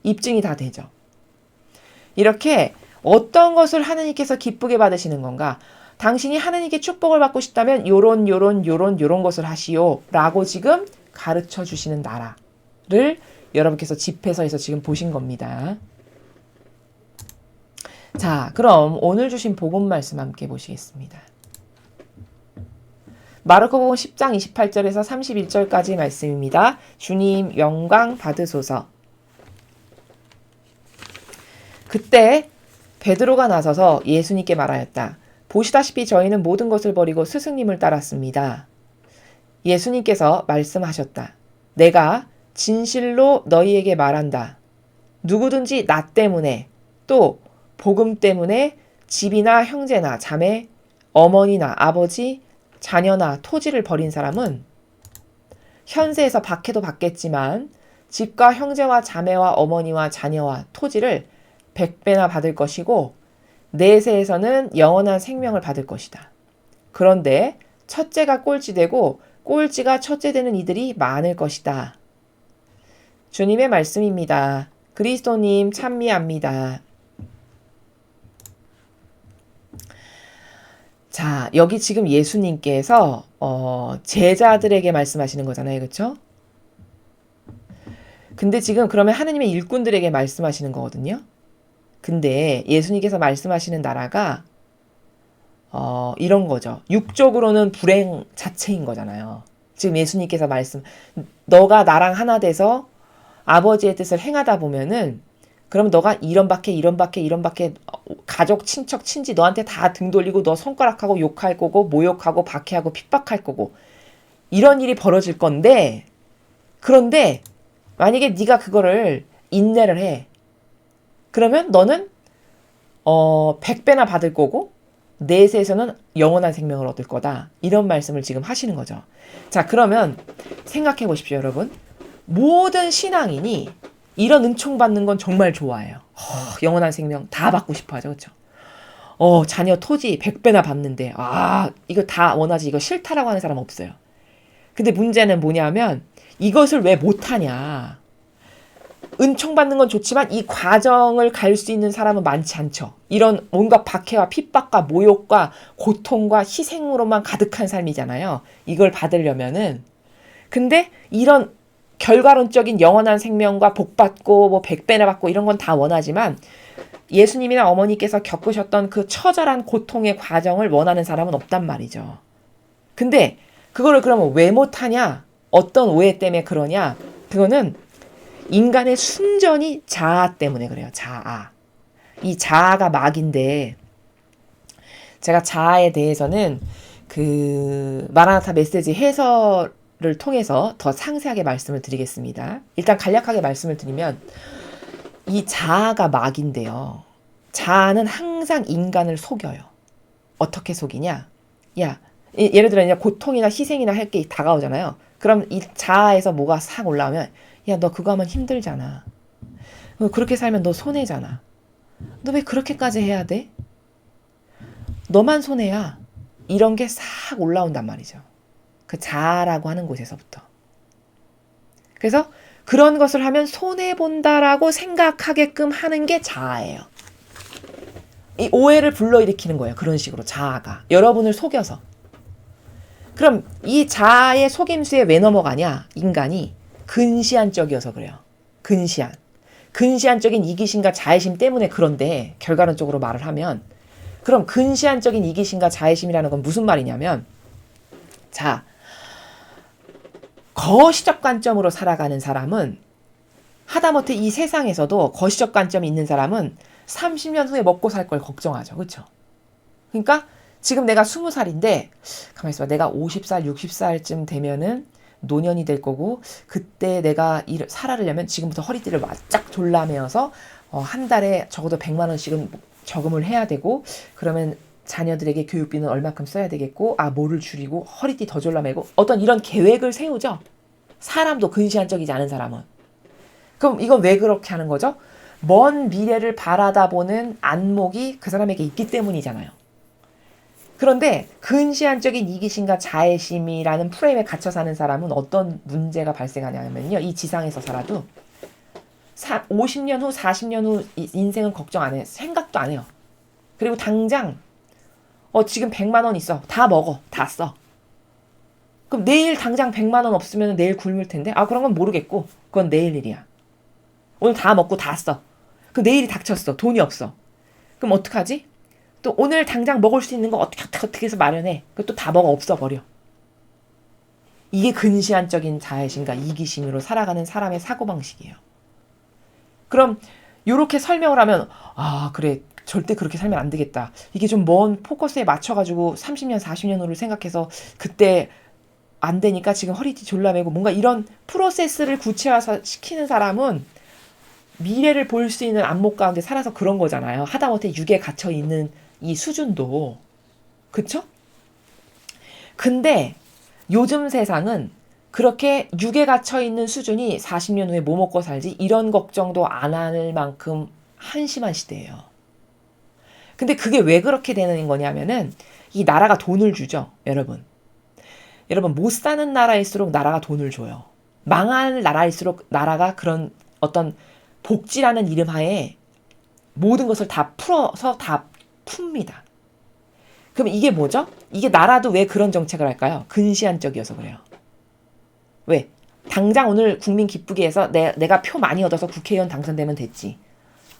입증이 다 되죠. 이렇게 어떤 것을 하느님께서 기쁘게 받으시는 건가? 당신이 하느님께 축복을 받고 싶다면 요런 것을 하시오 라고 지금 가르쳐 주시는 나라를 여러분께서 집회서에서 지금 보신 겁니다. 자, 그럼 오늘 주신 복음 말씀 함께 보시겠습니다. 마르코복음 10장 28절에서 31절까지 말씀입니다. 주님 영광 받으소서. 그때 베드로가 나서서 예수님께 말하였다. 보시다시피 저희는 모든 것을 버리고 스승님을 따랐습니다. 예수님께서 말씀하셨다. 내가 진실로 너희에게 말한다. 누구든지 나 때문에 또 복음 때문에 집이나 형제나 자매, 어머니나 아버지, 자녀나 토지를 버린 사람은 현세에서 박해도 받겠지만 집과 형제와 자매와 어머니와 자녀와 토지를 100배나 받을 것이고 내세에서는 영원한 생명을 받을 것이다. 그런데 첫째가 꼴찌되고 꼴찌가 첫째 되는 이들이 많을 것이다. 주님의 말씀입니다. 그리스도님 찬미합니다. 자, 여기 지금 예수님께서 제자들에게 말씀하시는 거잖아요. 그렇죠? 근데 지금 그러면 하느님의 일꾼들에게 말씀하시는 거거든요. 근데 예수님께서 말씀하시는 나라가 이런 거죠. 육적으로는 불행 자체인 거잖아요. 지금 예수님께서 너가 나랑 하나 돼서 아버지의 뜻을 행하다 보면은 그럼 너가 이런 밖에 가족, 친척, 친지 너한테 다 등 돌리고 너 손가락하고 욕할 거고 모욕하고 박해하고 핍박할 거고 이런 일이 벌어질 건데 그런데 만약에 네가 그거를 인내를 해. 그러면 너는 100배나 받을 거고 내세에서는 영원한 생명을 얻을 거다. 이런 말씀을 지금 하시는 거죠. 자, 그러면 생각해 보십시오, 여러분. 모든 신앙인이 이런 은총 받는 건 정말 좋아해요. 영원한 생명 다 받고 싶어 하죠. 그렇죠? 자녀 토지 100배나 받는데 이거 다 원하지. 이거 싫다라고 하는 사람 없어요. 근데 문제는 뭐냐면 이것을 왜 못하냐. 은총 받는 건 좋지만 이 과정을 갈 수 있는 사람은 많지 않죠. 이런 뭔가 박해와 핍박과 모욕과 고통과 희생으로만 가득한 삶이잖아요. 이걸 받으려면은. 근데 이런 결과론적인 영원한 생명과 복받고 뭐 100배나 받고 이런 건 다 원하지만 예수님이나 어머니께서 겪으셨던 그 처절한 고통의 과정을 원하는 사람은 없단 말이죠. 근데 그거를 그러면 왜 못하냐? 어떤 오해 때문에 그러냐? 그거는 인간의 순전히 자아 때문에 그래요. 자아. 이 자아가 막인데 제가 자아에 대해서는 그 마라나타 메시지 해설을 통해서 더 상세하게 말씀을 드리겠습니다. 일단 간략하게 말씀을 드리면 이 자아가 막인데요. 자아는 항상 인간을 속여요. 어떻게 속이냐? 예를 들어 이제 고통이나 희생이나 할 게 다가오잖아요. 그럼 이 자아에서 뭐가 싹 올라오면 너 그거 하면 힘들잖아. 그렇게 살면 너 손해잖아. 너 왜 그렇게까지 해야 돼? 너만 손해야. 이런 게 싹 올라온단 말이죠. 그 자아라고 하는 곳에서부터. 그래서 그런 것을 하면 손해본다라고 생각하게끔 하는 게 자아예요. 이 오해를 불러일으키는 거예요. 그런 식으로 자아가. 여러분을 속여서. 그럼 이 자아의 속임수에 왜 넘어가냐? 인간이 근시안적이어서 그래요. 근시안적인 이기심과 자애심 때문에 그런데 결과론적으로 말을 하면 그럼 근시안적인 이기심과 자애심이라는 건 무슨 말이냐면 자, 거시적 관점으로 살아가는 사람은 하다못해 이 세상에서도 거시적 관점이 있는 사람은 30년 후에 먹고 살 걸 걱정하죠. 그렇죠? 그러니까 지금 내가 20살인데 가만히 있어봐. 내가 50살, 60살쯤 되면은 노년이 될 거고 그때 내가 살아려면 지금부터 허리띠를 바짝 졸라매어서 한 달에 적어도 100만 원씩은 저금을 해야 되고 그러면 자녀들에게 교육비는 얼마큼 써야 되겠고 뭐를 줄이고 허리띠 더 졸라매고 어떤 이런 계획을 세우죠. 사람도 근시안적이지 않은 사람은. 그럼 이건 왜 그렇게 하는 거죠? 먼 미래를 바라다 보는 안목이 그 사람에게 있기 때문이잖아요. 그런데 근시안적인 이기심과 자애심이라는 프레임에 갇혀 사는 사람은 어떤 문제가 발생하냐면요. 이 지상에서 살아도 50년 후, 40년 후 인생은 걱정 안 해요. 생각도 안 해요. 그리고 당장 지금 100만 원 있어. 다 먹어. 다 써. 그럼 내일 당장 100만 원 없으면 내일 굶을 텐데 그런 건 모르겠고 그건 내일 일이야. 오늘 다 먹고 다 써. 그럼 내일이 닥쳤어. 돈이 없어. 그럼 어떡하지? 또 오늘 당장 먹을 수 있는 거 어떻게 해서 마련해. 그것도 다 먹어 없어버려. 이게 근시안적인 자애심과 이기심으로 살아가는 사람의 사고방식이에요. 그럼 이렇게 설명을 하면 그래 절대 그렇게 살면 안 되겠다. 이게 좀 먼 포커스에 맞춰가지고 30년 40년 후를 생각해서 그때 안 되니까 지금 허리띠 졸라매고 뭔가 이런 프로세스를 구체화시키는 사람은 미래를 볼 수 있는 안목 가운데 살아서 그런 거잖아요. 하다못해 육에 갇혀 있는 이 수준도. 그쵸? 근데 요즘 세상은 그렇게 육에 갇혀 있는 수준이 40년 후에 뭐 먹고 살지 이런 걱정도 안 할 만큼 한심한 시대예요. 근데 그게 왜 그렇게 되는 거냐면은 이 나라가 돈을 주죠. 여러분 못 사는 나라일수록 나라가 돈을 줘요. 망할 나라일수록 나라가 그런 어떤 복지라는 이름 하에 모든 것을 다 풀어서 다 풉니다. 그럼 이게 뭐죠? 이게 나라도 왜 그런 정책을 할까요? 근시안적이어서 그래요. 왜? 당장 오늘 국민 기쁘게 해서 내가 표 많이 얻어서 국회의원 당선되면 됐지.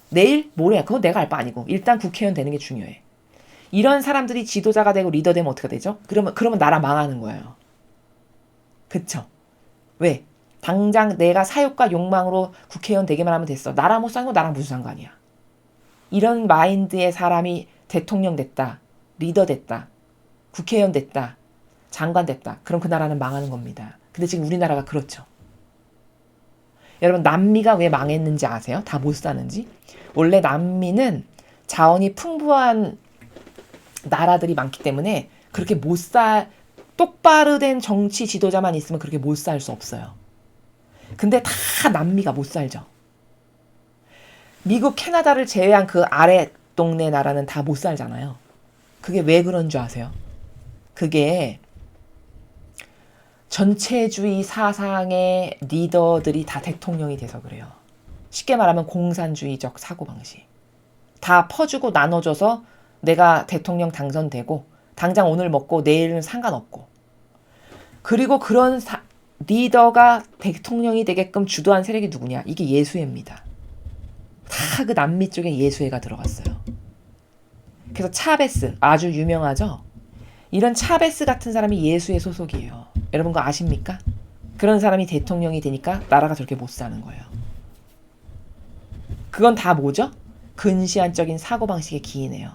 내일 모레 그건 내가 알 바 아니고 일단 국회의원 되는 게 중요해. 이런 사람들이 지도자가 되고 리더 되면 어떻게 되죠? 그러면 나라 망하는 거예요. 그쵸? 왜? 당장 내가 사욕과 욕망으로 국회의원 되기만 하면 됐어. 나라 못 사는 거 나랑 무슨 상관이야. 이런 마인드의 사람이 대통령 됐다. 리더 됐다. 국회의원 됐다. 장관 됐다. 그럼 그 나라는 망하는 겁니다. 근데 지금 우리나라가 그렇죠. 여러분 남미가 왜 망했는지 아세요? 다 못 사는지? 원래 남미는 자원이 풍부한 나라들이 많기 때문에 그렇게 똑바로 된 정치 지도자만 있으면 그렇게 못 살 수 없어요. 근데 다 남미가 못 살죠. 미국, 캐나다를 제외한 그 아래 동네 나라는 다 못 살잖아요. 그게 왜 그런 줄 아세요? 그게 전체주의 사상의 리더들이 다 대통령이 돼서 그래요. 쉽게 말하면 공산주의적 사고방식. 다 퍼주고 나눠줘서 내가 대통령 당선되고 당장 오늘 먹고 내일은 상관없고. 그리고 그런 리더가 대통령이 되게끔 주도한 세력이 누구냐? 이게 예수회입니다. 다 그 남미 쪽에 예수회가 들어갔어요. 그래서 차베스 아주 유명하죠? 이런 차베스 같은 사람이 예수회 소속이에요. 여러분 그거 아십니까? 그런 사람이 대통령이 되니까 나라가 저렇게 못 사는 거예요. 그건 다 뭐죠? 근시안적인 사고방식의 기인이에요.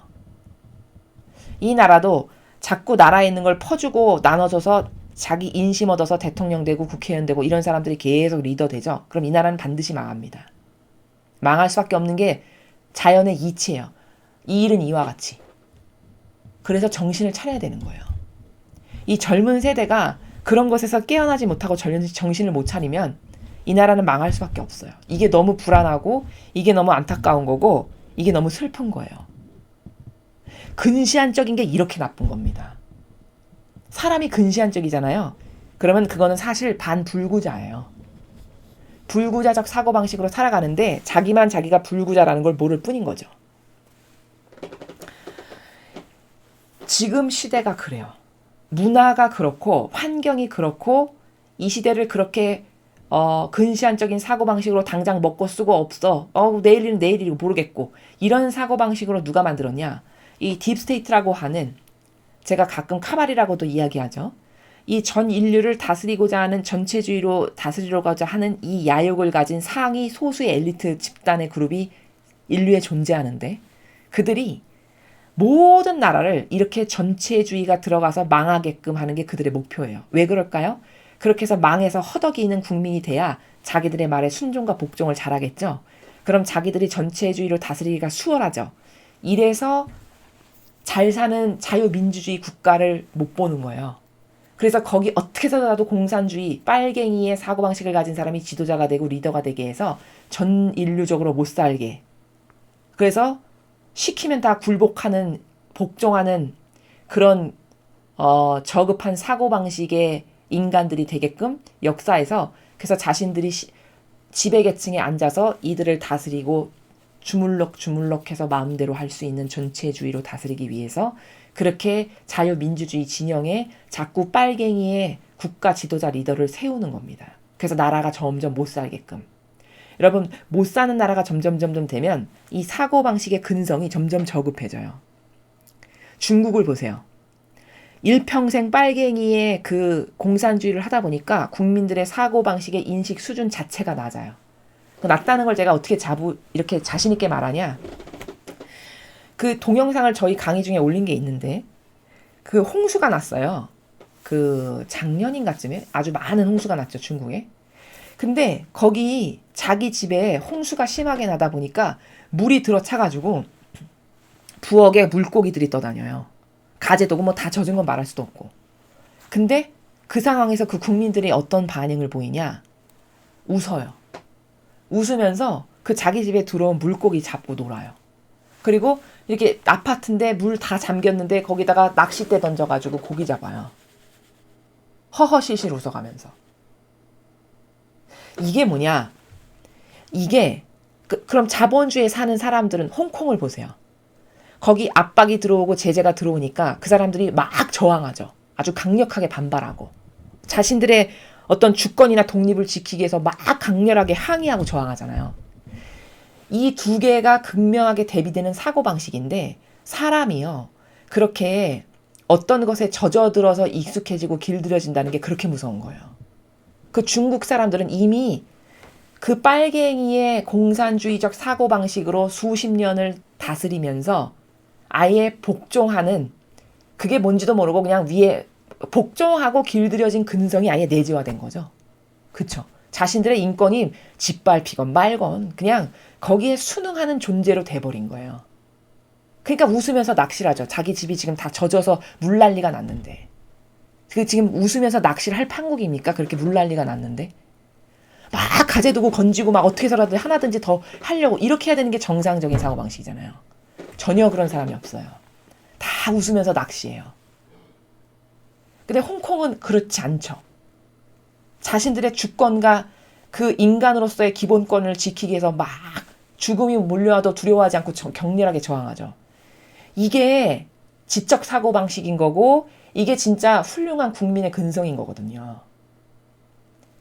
이 나라도 자꾸 나라에 있는 걸 퍼주고 나눠줘서 자기 인심 얻어서 대통령 되고 국회의원 되고 이런 사람들이 계속 리더 되죠. 그럼 이 나라는 반드시 망합니다. 망할 수밖에 없는 게 자연의 이치예요. 이 일은 이와 같이. 그래서 정신을 차려야 되는 거예요. 이 젊은 세대가 그런 것에서 깨어나지 못하고 정신을 못 차리면 이 나라는 망할 수밖에 없어요. 이게 너무 불안하고 이게 너무 안타까운 거고 이게 너무 슬픈 거예요. 근시안적인 게 이렇게 나쁜 겁니다. 사람이 근시안적이잖아요. 그러면 그거는 사실 반불구자예요. 불구자적 사고방식으로 살아가는데 자기만 자기가 불구자라는 걸 모를 뿐인 거죠. 지금 시대가 그래요. 문화가 그렇고 환경이 그렇고 이 시대를 그렇게 근시안적인 사고방식으로 당장 먹고 쓰고 없어. 내일은 내일이고 모르겠고 이런 사고방식으로 누가 만들었냐. 이 딥스테이트라고 하는 제가 가끔 카발이라고도 이야기하죠. 이 전 인류를 다스리고자 하는 전체주의로 다스리려고자 하는 이 야욕을 가진 상위 소수의 엘리트 집단의 그룹이 인류에 존재하는데 그들이 모든 나라를 이렇게 전체주의가 들어가서 망하게끔 하는 게 그들의 목표예요. 왜 그럴까요? 그렇게 해서 망해서 허덕이는 국민이 돼야 자기들의 말에 순종과 복종을 잘하겠죠. 그럼 자기들이 전체주의로 다스리기가 수월하죠. 이래서 잘 사는 자유민주주의 국가를 못 보는 거예요. 그래서 거기 어떻게 해서라도 공산주의, 빨갱이의 사고방식을 가진 사람이 지도자가 되고 리더가 되게 해서 전 인류적으로 못 살게. 그래서 시키면 다 굴복하는, 복종하는 그런 저급한 사고방식의 인간들이 되게끔 역사에서 그래서 자신들이 지배계층에 앉아서 이들을 다스리고 주물럭주물럭해서 마음대로 할 수 있는 전체주의로 다스리기 위해서 그렇게 자유민주주의 진영에 자꾸 빨갱이의 국가 지도자 리더를 세우는 겁니다. 그래서 나라가 점점 못 살게끔. 여러분 못 사는 나라가 점점 되면 이 사고방식의 근성이 점점 저급해져요. 중국을 보세요. 일평생 빨갱이의 그 공산주의를 하다 보니까 국민들의 사고방식의 인식 수준 자체가 낮아요. 낮다는 걸 제가 어떻게 이렇게 자신있게 말하냐. 그 동영상을 저희 강의 중에 올린 게 있는데 그 홍수가 났어요. 그 작년인가쯤에 아주 많은 홍수가 났죠, 중국에. 근데 거기 자기 집에 홍수가 심하게 나다 보니까 물이 들어차가지고 부엌에 물고기들이 떠다녀요. 가재도고 뭐 다 젖은 건 말할 수도 없고. 근데 그 상황에서 그 국민들이 어떤 반응을 보이냐? 웃어요. 웃으면서 그 자기 집에 들어온 물고기 잡고 놀아요. 그리고 이렇게 아파트인데 물 다 잠겼는데 거기다가 낚싯대 던져가지고 고기 잡아요. 허허실실 웃어가면서. 이게 뭐냐? 이게 그럼 자본주의에 사는 사람들은 홍콩을 보세요. 거기 압박이 들어오고 제재가 들어오니까 그 사람들이 막 저항하죠. 아주 강력하게 반발하고 자신들의 어떤 주권이나 독립을 지키기 위해서 막 강렬하게 항의하고 저항하잖아요. 이 두 개가 극명하게 대비되는 사고방식인데 사람이요. 그렇게 어떤 것에 젖어들어서 익숙해지고 길들여진다는 게 그렇게 무서운 거예요. 그 중국 사람들은 이미 그 빨갱이의 공산주의적 사고방식으로 수십 년을 다스리면서 아예 복종하는, 그게 뭔지도 모르고 그냥 위에 복종하고 길들여진 근성이 아예 내재화된 거죠. 그쵸? 자신들의 인권이 짓밟히건 말건 그냥 거기에 순응하는 존재로 돼버린 거예요. 그러니까 웃으면서 낚시를 하죠. 자기 집이 지금 다 젖어서 물난리가 났는데. 그 지금 웃으면서 낚시를 할 판국입니까? 그렇게 물난리가 났는데. 막 가재 두고 건지고 막 어떻게 해서라도 하나든지 더 하려고 이렇게 해야 되는 게 정상적인 사고방식이잖아요. 전혀 그런 사람이 없어요. 다 웃으면서 낚시해요. 근데 홍콩은 그렇지 않죠. 자신들의 주권과 그 인간으로서의 기본권을 지키기 위해서 막 죽음이 몰려와도 두려워하지 않고 격렬하게 저항하죠. 이게 지적 사고방식인 거고 이게 진짜 훌륭한 국민의 근성인 거거든요.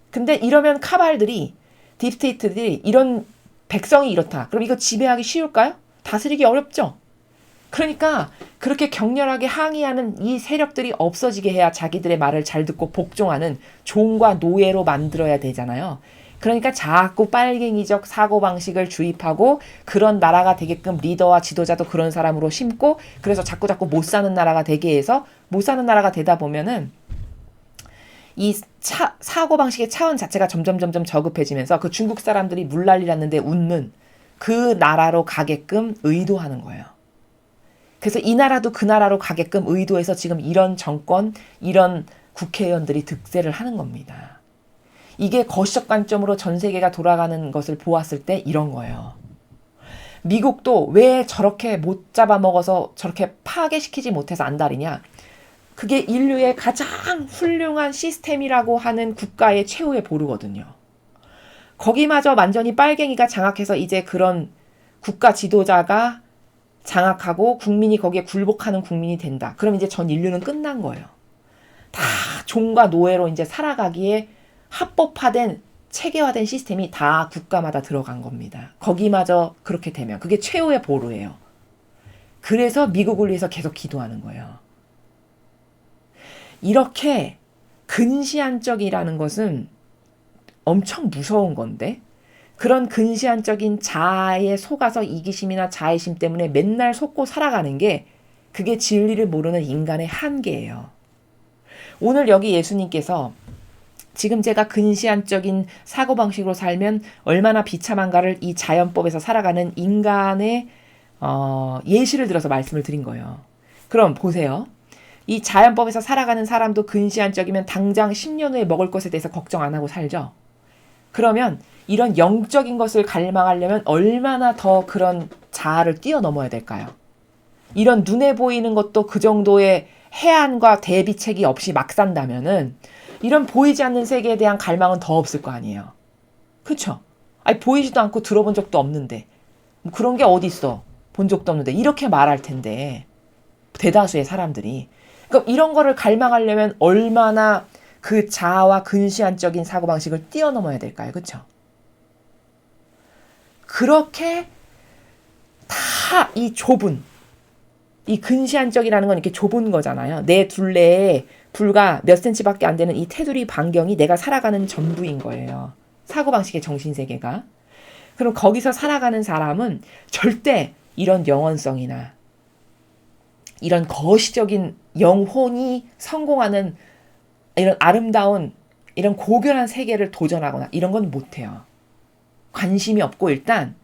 근데 이러면 카발들이, 딥스테이트들이 이런 백성이 이렇다. 그럼 이거 지배하기 쉬울까요? 다스리기 어렵죠. 그러니까 그렇게 격렬하게 항의하는 이 세력들이 없어지게 해야 자기들의 말을 잘 듣고 복종하는 종과 노예로 만들어야 되잖아요. 그러니까 자꾸 빨갱이적 사고방식을 주입하고 그런 나라가 되게끔 리더와 지도자도 그런 사람으로 심고, 그래서 자꾸 못 사는 나라가 되게 해서, 못 사는 나라가 되다 보면은 이 사고방식의 차원 자체가 점점 저급해지면서 그 중국 사람들이 물난리 났는데 웃는 그 나라로 가게끔 의도하는 거예요. 그래서 이 나라도 그 나라로 가게끔 의도해서 지금 이런 정권, 이런 국회의원들이 득세를 하는 겁니다. 이게 거시적 관점으로 전 세계가 돌아가는 것을 보았을 때 이런 거예요. 미국도 왜 저렇게 못 잡아먹어서 저렇게 파괴시키지 못해서 안달이냐. 그게 인류의 가장 훌륭한 시스템이라고 하는 국가의 최후의 보루거든요. 거기마저 완전히 빨갱이가 장악해서 이제 그런 국가 지도자가 장악하고 국민이 거기에 굴복하는 국민이 된다. 그럼 이제 전 인류는 끝난 거예요. 다 종과 노예로 이제 살아가기에 합법화된 체계화된 시스템이 다 국가마다 들어간 겁니다. 거기마저 그렇게 되면 그게 최후의 보루예요. 그래서 미국을 위해서 계속 기도하는 거예요. 이렇게 근시안적이라는 것은 엄청 무서운 건데, 그런 근시안적인 자아에 속아서 이기심이나 자애심 때문에 맨날 속고 살아가는 게, 그게 진리를 모르는 인간의 한계예요. 오늘 여기 예수님께서 지금 제가 근시안적인 사고방식으로 살면 얼마나 비참한가를 이 자연법에서 살아가는 인간의 예시를 들어서 말씀을 드린 거예요. 그럼 보세요. 이 자연법에서 살아가는 사람도 근시안적이면 당장 10년 후에 먹을 것에 대해서 걱정 안 하고 살죠. 그러면 이런 영적인 것을 갈망하려면 얼마나 더 그런 자아를 뛰어넘어야 될까요? 이런 눈에 보이는 것도 그 정도의 해안과 대비책이 없이 막 산다면은 이런 보이지 않는 세계에 대한 갈망은 더 없을 거 아니에요. 그쵸? 아니 보이지도 않고 들어본 적도 없는데 뭐 그런 게 어디 있어? 본 적도 없는데 이렇게 말할 텐데 대다수의 사람들이. 그럼 이런 거를 갈망하려면 얼마나 그 자아와 근시안적인 사고방식을 뛰어넘어야 될까요? 그쵸? 그렇게 다 이 좁은, 이 근시안적이라는 건 이렇게 좁은 거잖아요. 내 둘레에 불과 몇 센치밖에 안 되는 이 테두리 반경이 내가 살아가는 전부인 거예요. 사고방식의 정신세계가. 그럼 거기서 살아가는 사람은 절대 이런 영원성이나 이런 거시적인 영혼이 성공하는 이런 아름다운 이런 고결한 세계를 도전하거나 이런 건 못해요. 관심이 없고 일단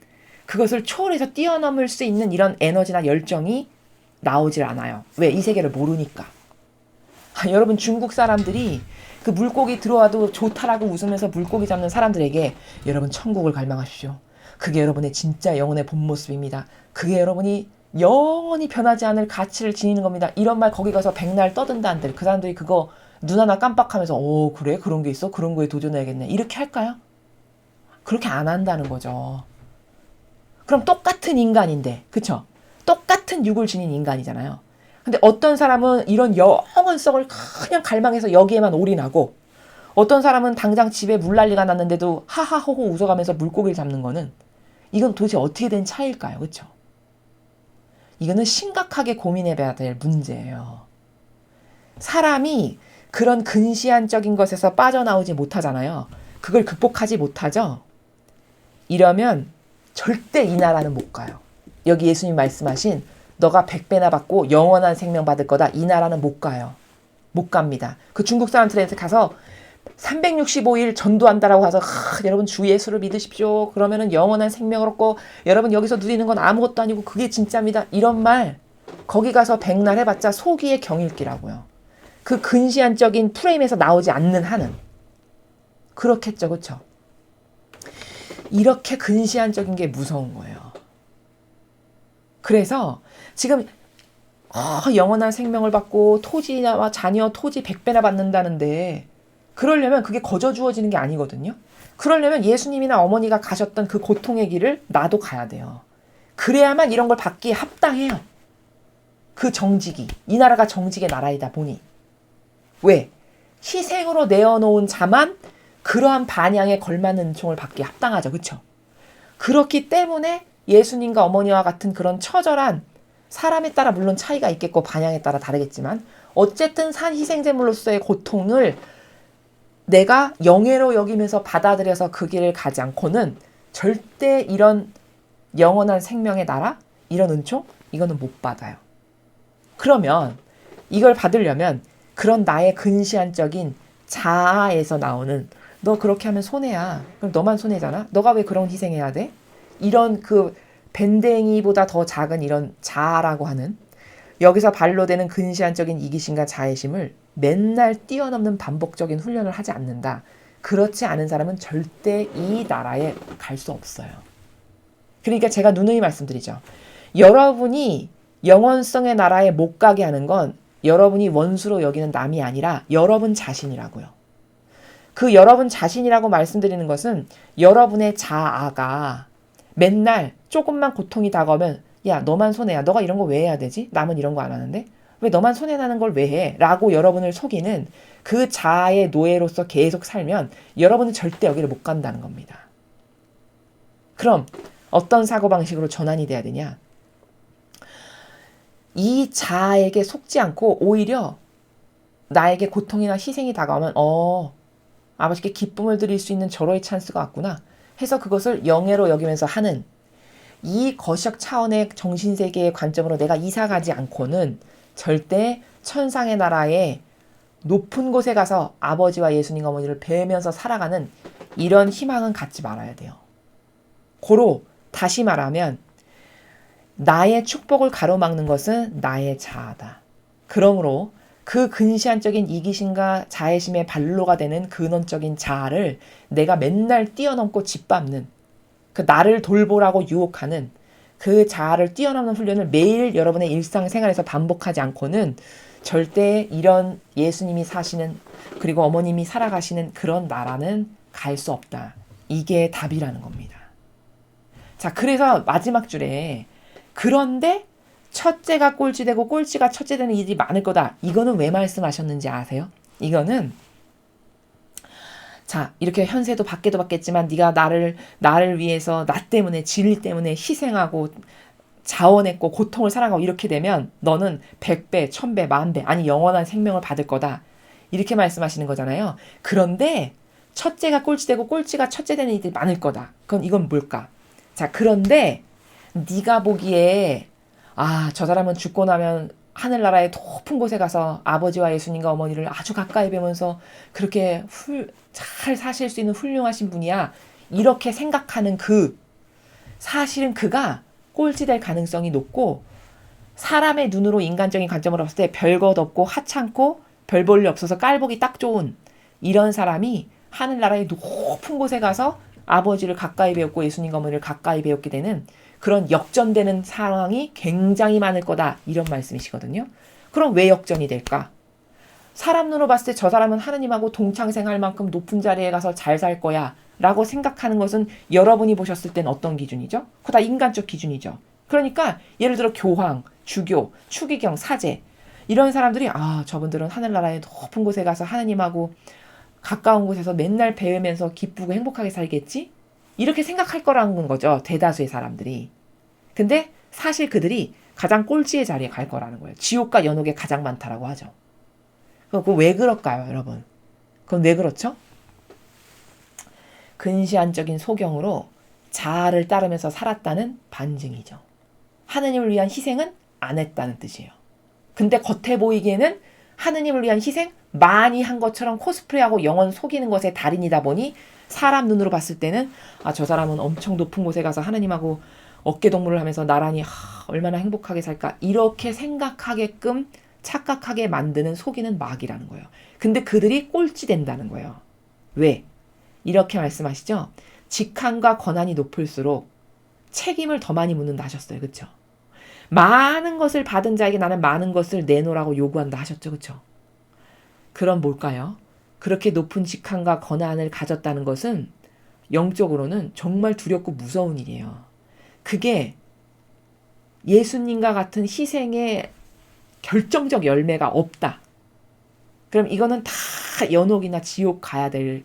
그것을 초월해서 뛰어넘을 수 있는 이런 에너지나 열정이 나오질 않아요. 왜? 이 세계를 모르니까. 여러분 중국 사람들이 그 물고기 들어와도 좋다라고 웃으면서 물고기 잡는 사람들에게 여러분 천국을 갈망하십시오. 그게 여러분의 진짜 영혼의 본 모습입니다. 그게 여러분이 영원히 변하지 않을 가치를 지니는 겁니다. 이런 말 거기 가서 백날 떠든다는데 그 사람들이 그거 눈 하나 깜빡하면서 그래? 그런 게 있어? 그런 거에 도전해야겠네. 이렇게 할까요? 그렇게 안 한다는 거죠. 그럼 똑같은 인간인데, 그쵸? 똑같은 육을 지닌 인간이잖아요. 근데 어떤 사람은 이런 영원성을 그냥 갈망해서 여기에만 올인하고, 어떤 사람은 당장 집에 물난리가 났는데도 하하호호 웃어가면서 물고기를 잡는 거는 이건 도대체 어떻게 된 차이일까요? 그쵸? 이거는 심각하게 고민해봐야 될 문제예요. 사람이 그런 근시안적인 것에서 빠져나오지 못하잖아요. 그걸 극복하지 못하죠. 이러면 절대 이 나라는 못 가요. 여기 예수님 말씀하신 너가 100배나 받고 영원한 생명 받을 거다. 이 나라는 못 가요. 못 갑니다. 그 중국 사람들한테 가서 365일 전도한다라고 해서 여러분 주 예수를 믿으십시오. 그러면은 영원한 생명을 얻고 여러분 여기서 누리는 건 아무것도 아니고 그게 진짜입니다. 이런 말 거기 가서 백날 해봤자 소기의 경읽기라고요. 그 근시안적인 프레임에서 나오지 않는 한은 그렇겠죠. 그렇죠? 이렇게 근시안적인 게 무서운 거예요. 그래서 지금 영원한 생명을 받고 토지나 자녀 토지 100배나 받는다는데 그러려면 그게 거저 주어지는 게 아니거든요. 그러려면 예수님이나 어머니가 가셨던 그 고통의 길을 나도 가야 돼요. 그래야만 이런 걸 받기에 합당해요. 그 정직이. 이 나라가 정직의 나라이다 보니. 왜? 희생으로 내어놓은 자만 그러한 반향에 걸맞는 은총을 받기에 합당하죠. 그렇죠? 그렇기 때문에 예수님과 어머니와 같은 그런 처절한 사람에 따라 물론 차이가 있겠고 반향에 따라 다르겠지만 어쨌든 산 희생제물로서의 고통을 내가 영예로 여기면서 받아들여서 그 길을 가지 않고는 절대 이런 영원한 생명의 나라? 이런 은총? 이거는 못 받아요. 그러면 이걸 받으려면 그런 나의 근시안적인 자아에서 나오는 너 그렇게 하면 손해야. 그럼 너만 손해잖아. 너가 왜 그런 희생해야 돼? 이런 그 밴댕이보다 더 작은 이런 자아라고 하는 여기서 발로되는 근시안적인 이기심과 자애심을 맨날 뛰어넘는 반복적인 훈련을 하지 않는다. 그렇지 않은 사람은 절대 이 나라에 갈 수 없어요. 그러니까 제가 누누이 말씀드리죠. 여러분이 영원성의 나라에 못 가게 하는 건 여러분이 원수로 여기는 남이 아니라 여러분 자신이라고요. 그 여러분 자신이라고 말씀드리는 것은 여러분의 자아가 맨날 조금만 고통이 다가오면 야 너만 손해야. 너가 이런 거 왜 해야 되지? 남은 이런 거 안 하는데? 왜 너만 손해나는 걸 왜 해? 라고 여러분을 속이는 그 자아의 노예로서 계속 살면 여러분은 절대 여기를 못 간다는 겁니다. 그럼 어떤 사고방식으로 전환이 돼야 되냐? 이 자아에게 속지 않고 오히려 나에게 고통이나 희생이 다가오면 아버지께 기쁨을 드릴 수 있는 절호의 찬스가 왔구나 해서 그것을 영예로 여기면서 하는 이 거시적 차원의 정신세계의 관점으로 내가 이사가지 않고는 절대 천상의 나라에 높은 곳에 가서 아버지와 예수님과 어머니를 뵈면서 살아가는 이런 희망은 갖지 말아야 돼요. 고로 다시 말하면 나의 축복을 가로막는 것은 나의 자아다. 그러므로 그 근시안적인 이기심과 자애심의 발로가 되는 근원적인 자아를 내가 맨날 뛰어넘고 짓밟는 그 나를 돌보라고 유혹하는 그 자아를 뛰어넘는 훈련을 매일 여러분의 일상생활에서 반복하지 않고는 절대 이런 예수님이 사시는 그리고 어머님이 살아가시는 그런 나라는 갈 수 없다. 이게 답이라는 겁니다. 자, 그래서 마지막 줄에 그런데 첫째가 꼴찌되고 꼴찌가 첫째되는 일이 많을 거다. 이거는 왜 말씀하셨는지 아세요? 이거는 자 이렇게 현세도 받게도 받겠지만 네가 나를 위해서 나 때문에 진리 때문에 희생하고 자원했고 고통을 사랑하고 이렇게 되면 너는 100배, 1000배, 10,000배 아니 영원한 생명을 받을 거다. 이렇게 말씀하시는 거잖아요. 그런데 첫째가 꼴찌되고 꼴찌가 첫째되는 일이 많을 거다. 그건 이건 뭘까? 자 그런데 네가 보기에 저 사람은 죽고 나면 하늘나라의 높은 곳에 가서 아버지와 예수님과 어머니를 아주 가까이 뵈면서 그렇게 잘 사실 수 있는 훌륭하신 분이야. 이렇게 생각하는 사실은 그가 꼴찌될 가능성이 높고 사람의 눈으로 인간적인 관점으로 봤을 때 별것 없고 하찮고 별 볼 일 없어서 깔보기 딱 좋은 이런 사람이 하늘나라의 높은 곳에 가서 아버지를 가까이 배웠고 예수님과 어머니를 가까이 배웠게 되는 그런 역전되는 상황이 굉장히 많을 거다. 이런 말씀이시거든요. 그럼 왜 역전이 될까? 사람 눈으로 봤을 때 저 사람은 하느님하고 동창생할 만큼 높은 자리에 가서 잘 살 거야 라고 생각하는 것은 여러분이 보셨을 땐 어떤 기준이죠? 그거 다 인간적 기준이죠. 그러니까 예를 들어 교황, 주교, 추기경, 사제 이런 사람들이 저분들은 하늘나라의 높은 곳에 가서 하느님하고 가까운 곳에서 맨날 배우면서 기쁘고 행복하게 살겠지? 이렇게 생각할 거라는 거죠. 대다수의 사람들이. 근데 사실 그들이 가장 꼴찌의 자리에 갈 거라는 거예요. 지옥과 연옥에 가장 많다라고 하죠. 그거 왜 그럴까요, 여러분? 그건 왜 그렇죠? 근시안적인 소경으로 자아를 따르면서 살았다는 반증이죠. 하느님을 위한 희생은 안 했다는 뜻이에요. 근데 겉에 보이기에는 하느님을 위한 희생 많이 한 것처럼 코스프레하고 영혼 속이는 것에 달인이다 보니 사람 눈으로 봤을 때는 저 사람은 엄청 높은 곳에 가서 하느님하고 어깨동무를 하면서 나란히 얼마나 행복하게 살까 이렇게 생각하게끔 착각하게 만드는 속이는 마귀라는 거예요. 근데 그들이 꼴찌 된다는 거예요. 왜? 이렇게 말씀하시죠. 직함과 권한이 높을수록 책임을 더 많이 묻는다 하셨어요. 그렇죠? 많은 것을 받은 자에게 나는 많은 것을 내놓으라고 요구한다 하셨죠. 그렇죠? 그럼 뭘까요? 그렇게 높은 직함과 권한을 가졌다는 것은 영적으로는 정말 두렵고 무서운 일이에요. 그게 예수님과 같은 희생의 결정적 열매가 없다. 그럼 이거는 다 연옥이나 지옥 가야 될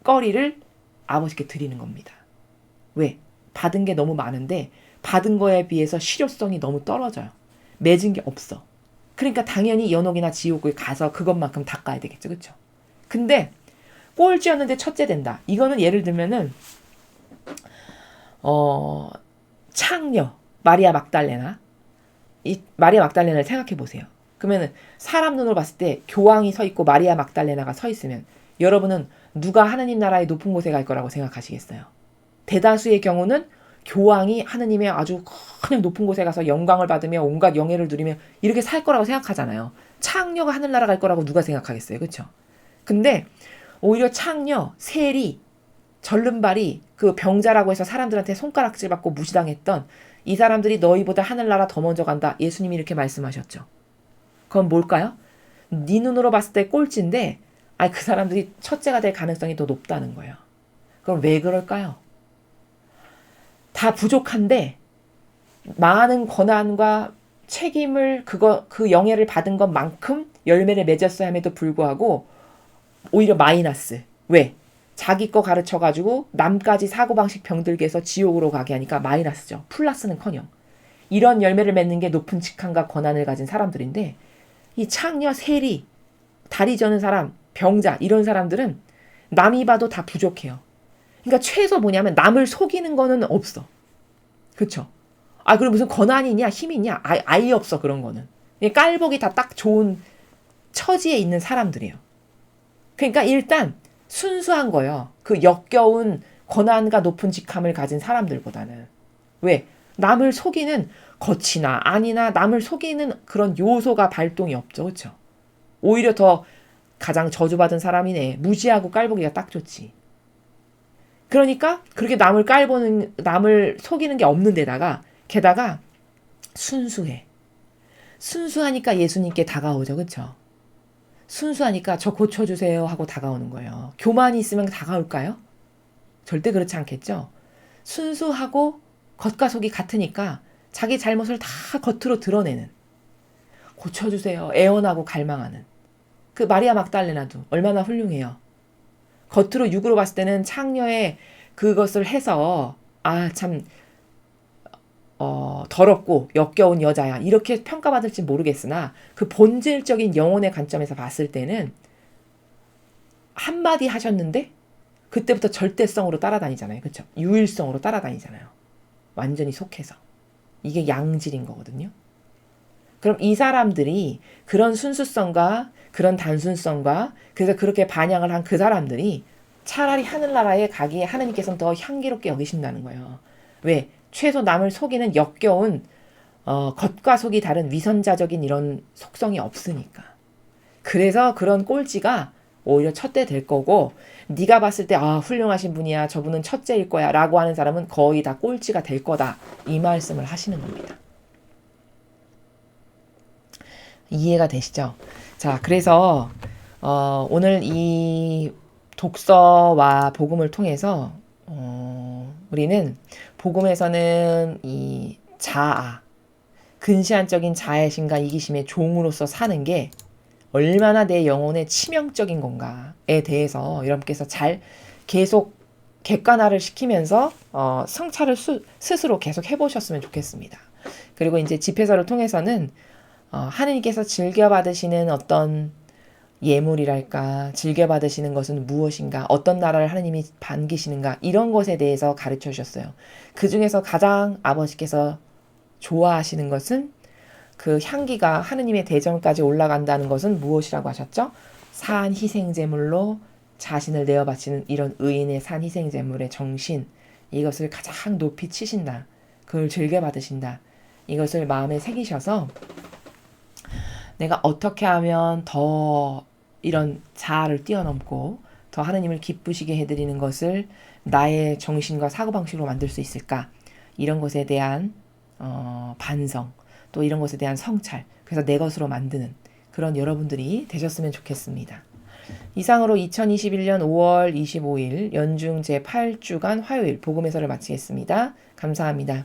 거리를 아버지께 드리는 겁니다. 왜? 받은 게 너무 많은데 받은 거에 비해서 실효성이 너무 떨어져요. 맺은 게 없어. 그러니까 당연히 연옥이나 지옥에 가서 그것만큼 닦아야 되겠죠. 그렇죠? 근데 꼴찌였는데 첫째 된다. 이거는 예를 들면은 창녀 마리아 막달레나 이 마리아 막달레나를 생각해 보세요. 그러면은 사람 눈으로 봤을 때 교황이 서 있고 마리아 막달레나가 서 있으면 여러분은 누가 하느님 나라의 높은 곳에 갈 거라고 생각하시겠어요? 대다수의 경우는 교황이 하느님의 아주 그냥 높은 곳에 가서 영광을 받으며 온갖 영예를 누리며 이렇게 살 거라고 생각하잖아요. 창녀가 하늘나라 갈 거라고 누가 생각하겠어요? 그렇죠? 근데 오히려 창녀, 세리, 절름발이 그 병자라고 해서 사람들한테 손가락질 받고 무시당했던 이 사람들이 너희보다 하늘나라 더 먼저 간다. 예수님이 이렇게 말씀하셨죠. 그건 뭘까요? 네 눈으로 봤을 때 꼴찌인데 그 사람들이 첫째가 될 가능성이 더 높다는 거예요. 그럼 왜 그럴까요? 다 부족한데 많은 권한과 책임을 그 영예를 받은 것만큼 열매를 맺었어야 함에도 불구하고 오히려 마이너스. 왜? 자기 거 가르쳐가지고 남까지 사고방식 병들게 해서 지옥으로 가게 하니까 마이너스죠. 플러스는커녕. 이런 열매를 맺는 게 높은 직함과 권한을 가진 사람들인데 이 창녀, 세리, 다리 저는 사람, 병자 이런 사람들은 남이 봐도 다 부족해요. 그러니까 최소 뭐냐면 남을 속이는 거는 없어. 그렇죠? 그럼 무슨 권한이 있냐 힘이 있냐 아예 없어. 그런 거는 깔보기 다 딱 좋은 처지에 있는 사람들이에요. 그러니까 일단 순수한 거예요. 그 역겨운 권한과 높은 직함을 가진 사람들보다는. 왜? 남을 속이는 거치나 아니나 남을 속이는 그런 요소가 발동이 없죠. 그렇죠? 오히려 더 가장 저주받은 사람이네. 무지하고 깔보기가 딱 좋지. 그러니까 그렇게 남을 속이는 게 없는 데다가 게다가 순수해. 순수하니까 예수님께 다가오죠. 그렇죠? 순수하니까 저 고쳐주세요 하고 다가오는 거예요. 교만이 있으면 다가올까요? 절대 그렇지 않겠죠? 순수하고 겉과 속이 같으니까 자기 잘못을 다 겉으로 드러내는, 고쳐주세요 애원하고 갈망하는 그 마리아 막달레나도 얼마나 훌륭해요. 겉으로 육으로 봤을 때는 창녀의 그것을 해서 참 더럽고 역겨운 여자야 이렇게 평가받을지 모르겠으나 그 본질적인 영혼의 관점에서 봤을 때는 한마디 하셨는데 그때부터 절대성으로 따라다니잖아요. 그렇죠? 유일성으로 따라다니잖아요. 완전히 속해서. 이게 양질인 거거든요. 그럼 이 사람들이 그런 순수성과 그런 단순성과 그래서 그렇게 반향을 한 그 사람들이 차라리 하늘나라에 가기에 하느님께서는 더 향기롭게 여기신다는 거예요. 왜? 최소 남을 속이는 역겨운 겉과 속이 다른 위선자적인 이런 속성이 없으니까. 그래서 그런 꼴찌가 오히려 첫째 될 거고 네가 봤을 때 훌륭하신 분이야 저분은 첫째일 거야 라고 하는 사람은 거의 다 꼴찌가 될 거다 이 말씀을 하시는 겁니다. 이해가 되시죠? 자, 그래서 오늘 이 독서와 복음을 통해서 우리는 복음에서는 이 자아, 근시안적인 자애심과 이기심의 종으로서 사는 게 얼마나 내 영혼에 치명적인 건가에 대해서 여러분께서 잘 계속 객관화를 시키면서 성찰을 스스로 계속 해보셨으면 좋겠습니다. 그리고 이제 집회서를 통해서는 하느님께서 즐겨받으시는 어떤 예물이랄까, 즐겨받으시는 것은 무엇인가, 어떤 나라를 하느님이 반기시는가, 이런 것에 대해서 가르쳐 주셨어요. 그 중에서 가장 아버지께서 좋아하시는 것은 그 향기가 하느님의 대전까지 올라간다는 것은 무엇이라고 하셨죠? 산 희생제물로 자신을 내어 바치는 이런 의인의 산 희생제물의 정신, 이것을 가장 높이 치신다. 그걸 즐겨받으신다. 이것을 마음에 새기셔서 내가 어떻게 하면 더 이런 자아를 뛰어넘고 더 하느님을 기쁘시게 해드리는 것을 나의 정신과 사고방식으로 만들 수 있을까? 이런 것에 대한 반성, 또 이런 것에 대한 성찰, 그래서 내 것으로 만드는 그런 여러분들이 되셨으면 좋겠습니다. 이상으로 2021년 5월 25일 연중 제8주간 화요일 복음에서를 마치겠습니다. 감사합니다.